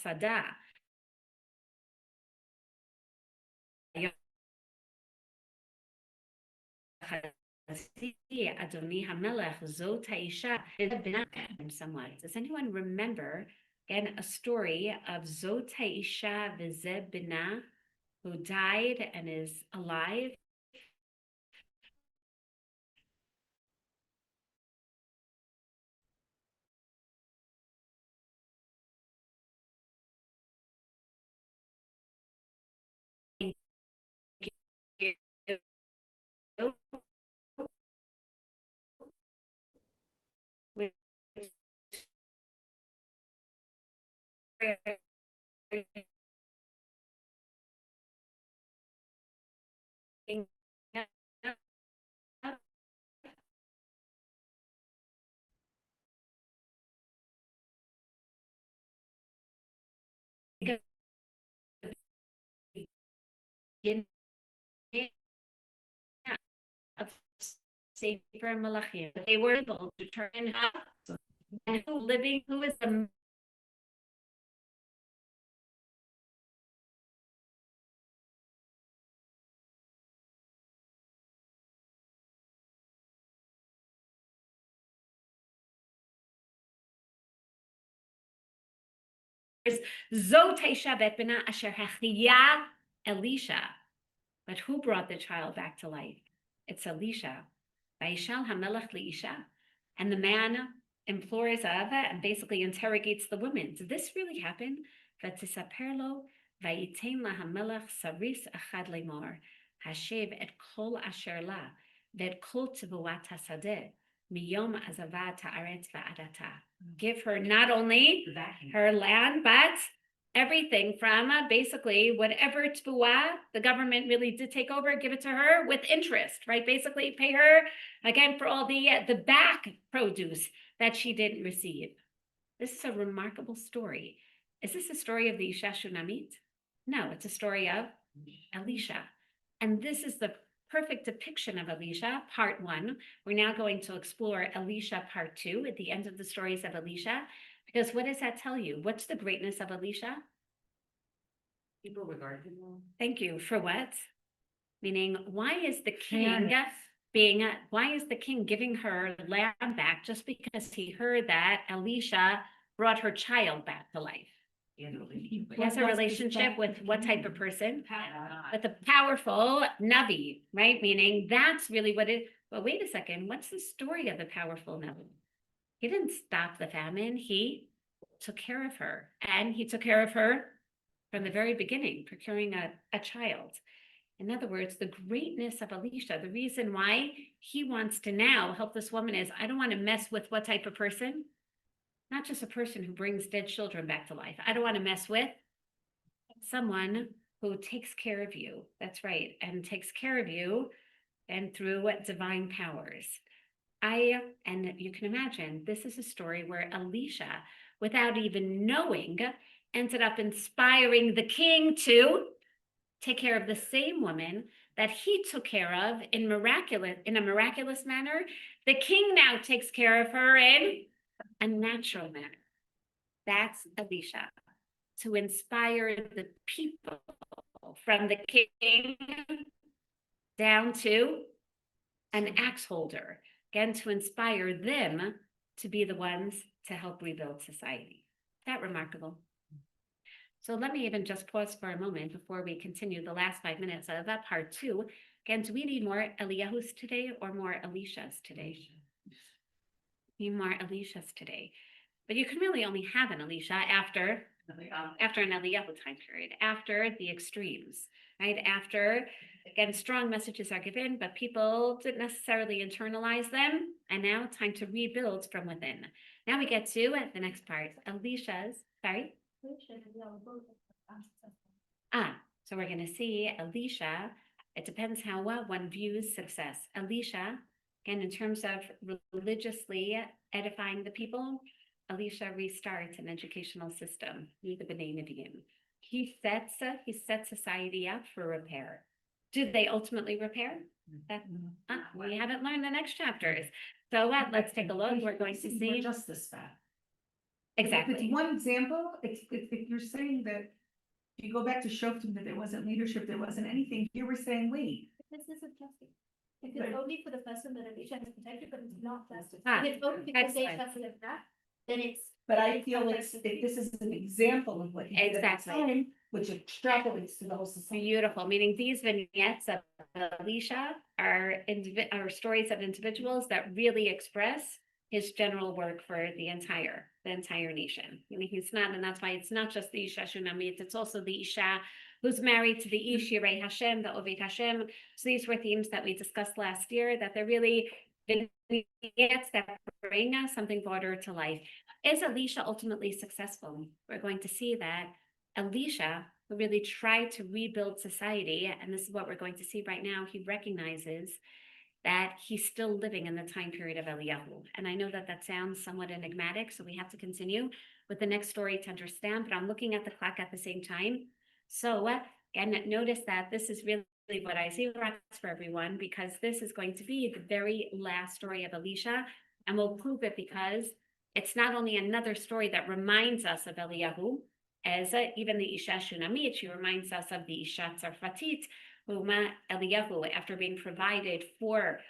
Sada. Somewhat. Does anyone remember again a story of Zot Haisha v'zeh bina, who died and is alive? Of Sefer Malachim. They were able to turn up and who is the Zot Haisha bet bina asher hachiyah Elisha. But who brought the child back to life? It's Elisha. Vayishal hamelech leisha. And the man implores Ava and basically interrogates the woman. Did this really happen? V'tisaper lo vayitein la hamelech saris achad lemor. Hashev et kol asher la v'et kol tevuat hasadeh miyom azavat haaretz va'adata. Give her not only her land, but everything from basically whatever tevuah the government really did take over, give it to her with interest, right? Basically pay her again for all the back produce that she didn't receive. This is a remarkable story. Is this a story of the Isha Shunamit? No, it's a story of Elisha. And this is the perfect depiction of Elisha, part one. We're now going to explore Elisha, part two, at the end of the stories of Elisha. Because what does that tell you? What's the greatness of Elisha? People regard him well. Thank you. For what? Meaning, why is the king Fairness. why is the king giving her land back just because he heard that Elisha brought her child back to life? He has a relationship with what type of person? With a powerful Navi, right? Meaning that's really what it, but wait a second, what's the story of the powerful Navi? He didn't stop the famine, he took care of her. And he took care of her from the very beginning, procuring a child. In other words, the greatness of Elisha, the reason why he wants to now help this woman is, I don't want to mess with what type of person? Not just a person who brings dead children back to life. I don't want to mess with someone who takes care of you. That's right. And takes care of you and through divine powers. And you can imagine, this is a story where Elisha, without even knowing, ended up inspiring the king to take care of the same woman that he took care of in a miraculous manner. The king now takes care of her in a natural manner. That's Elisha, to inspire the people from the king down to an axe holder, again, to inspire them to be the ones to help rebuild society. Is that remarkable? So let me even just pause for a moment before we continue the last 5 minutes of that part 2. Again, do we need more Eliyahus today or more Elishas today? Need more Elishas today. But you can really only have an Elisha after an Eliyahu time period, after the extremes, right? After, again, strong messages are given, but people didn't necessarily internalize them. And now time to rebuild from within. Now we get to the next part, Elisha's, sorry? So we're going to see Elisha. It depends how one views success. Elisha, again, in terms of religiously edifying the people, Elisha restarts an educational system. He sets society up for repair. Do they ultimately repair? We haven't learned the next chapters. So let's take a look. We're going to see justice back. exactly. If it's one example, if you're saying that, if you go back to Shoftim, that there wasn't leadership, there wasn't anything, here we're saying, wait. This isn't justice. If Right. it's only for the person that Elisha has protected, but it's not justice. Ah, If it's only because they excellent. trusted that, then it's. But I feel like this is an example of what he did at the Exactly. time, which extrapolates to the whole society. Beautiful, meaning these vignettes of Elisha are stories of individuals that really express his general work for the entire nation. Meaning he's not, and that's why it's not just the Isha Shunamit, it's also the Isha who's married to the Ish Yirei Hashem, the Ovid Hashem. So these were themes that we discussed last year, that they're really vignettes that bring us something broader to life. Is Elisha ultimately successful? We're going to see that Elisha, who really tried to rebuild society, and this is what we're going to see right now, he recognizes that he's still living in the time period of Eliyahu. And I know that that sounds somewhat enigmatic, so we have to continue with the next story to understand, but I'm looking at the clock at the same time. So again, notice that this is really what I see for everyone, because this is going to be the very last story of Elisha, and we'll prove it because it's not only another story that reminds us of Eliyahu, as even the Isha Shunamit, she reminds us of the Isha Tzarfatit, whom Eliyahu, after being provided for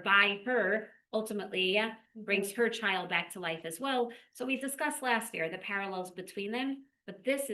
by her, ultimately brings her child back to life as well. So we discussed last year the parallels between them, but this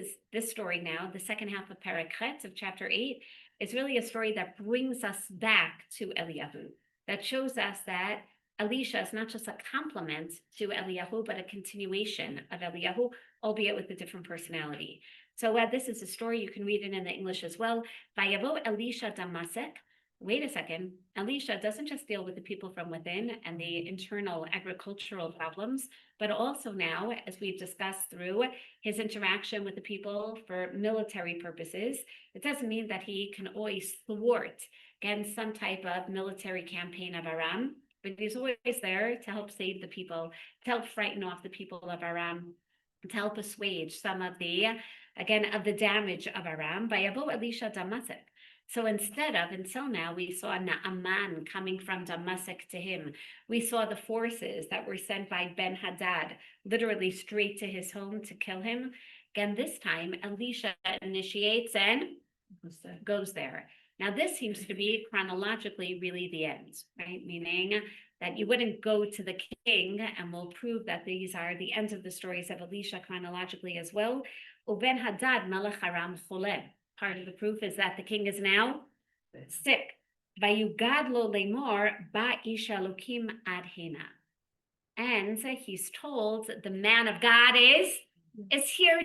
story now, the second half of Parakhet of chapter 8, is really a story that brings us back to Eliyahu, that shows us that Elisha is not just a complement to Eliyahu, but a continuation of Eliyahu, albeit with a different personality. So this is a story, you can read it in the English as well. Vayavo Elisha Damasek. Wait a second, Elisha doesn't just deal with the people from within and the internal agricultural problems, but also now, as we've discussed through his interaction with the people for military purposes, it doesn't mean that he can always thwart, again, some type of military campaign of Aram, but he's always there to help save the people, to help frighten off the people of Aram, to help assuage some of the damage of Aram by Abo Elisha Damasek. So until now, we saw Naaman coming from Damasek to him. We saw the forces that were sent by Ben-Hadad, literally straight to his home to kill him. Again, this time, Elisha initiates and goes there. Now, this seems to be chronologically really the end, right? Meaning that you wouldn't go to the king, and we'll prove that these are the ends of the stories of Elisha chronologically as well. Uben Hadad Melech Aram Choleh. Part of the proof is that the king is now sick. Vayugad lo lemor ba ish Elokim ad hena. And he's told the man of God is here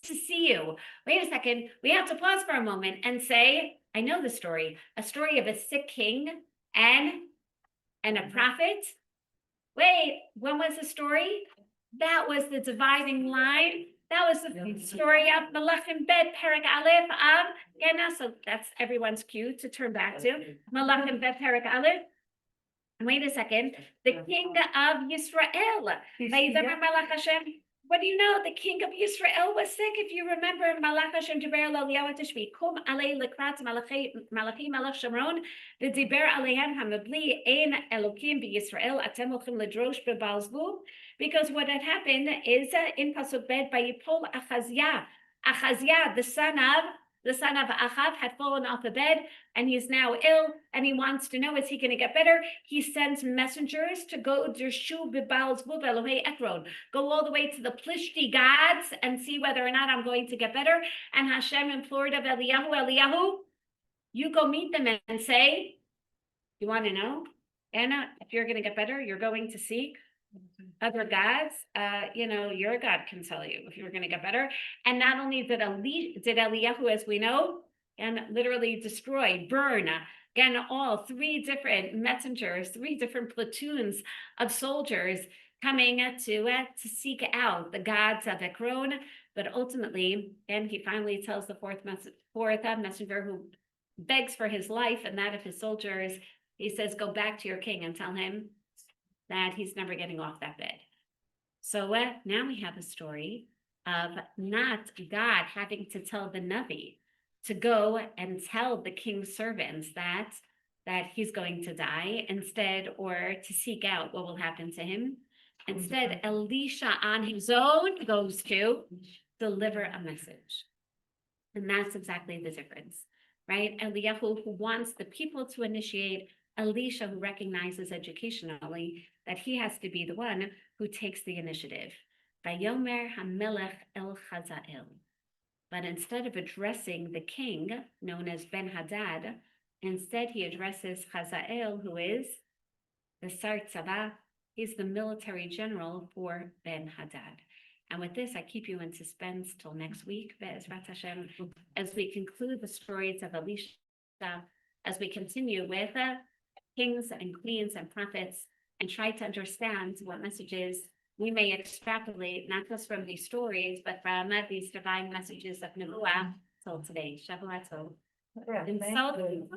to see you. Wait a second, we have to pause for a moment and say, I know the story, a story of a sick king and a prophet. Wait, when was the story? That was the dividing line. That was the story of Malachim Bet Perak Aleph of Gena. So that's everyone's cue to turn back to Malachim Bet Perak Aleph. Wait a second, the king of Yisrael. Vayidaber Malach Hashem. What do you know? The king of Israel was sick. If you remember, Malach Hashem diber Eliyahu Tishvi, Kum alei lekrat Malachi Malach Shomron, v'diber aleihem hamabli ein Elokim b'Yisrael atem olchim ledrosh b'Baal Zebub. Because what had happened is in Pasuk Bet by Yipol Achaziah. Achaziah, the son of Achav, had fallen off the bed and he's now ill and he wants to know, is he going to get better? He sends messengers to go Dershu b'Baal Zebub Elohei Ekron, go all the way to the Plishti gods and see whether or not I'm going to get better. And Hashem implored of Eliyahu, you go meet them and say, you want to know, Anna, if you're going to get better, you're going to seek other gods. Your God can tell you if you're going to get better. And not only did Eliyahu, as we know, and literally destroy, burn, again, all 3 different messengers, 3 different platoons of soldiers coming to seek out the gods of Ekron. But ultimately, and he finally tells the fourth messenger who begs for his life and that of his soldiers, he says, go back to your king and tell him that he's never getting off that bed. So now we have a story of not God having to tell the Navi to go and tell the king's servants that he's going to die instead, or to seek out what will happen to him. Instead, Elisha on his own goes to deliver a message. And that's exactly the difference, right? Eliyahu, who wants the people to initiate, Elisha, who recognizes educationally that he has to be the one who takes the initiative. Vayomer HaMelech El Chazael. But instead of addressing the king, known as Ben Hadad, instead he addresses Chazael, who is the Sar Tzava. He's the military general for Ben Hadad. And with this, I keep you in suspense till next week, Be'ezrat Hashem, as we conclude the stories of Elisha, as we continue with kings and queens and prophets, and try to understand what messages we may extrapolate, not just from these stories, but from these divine messages of Nebuah till today. Shavua Tov. Yeah, And thank so- you.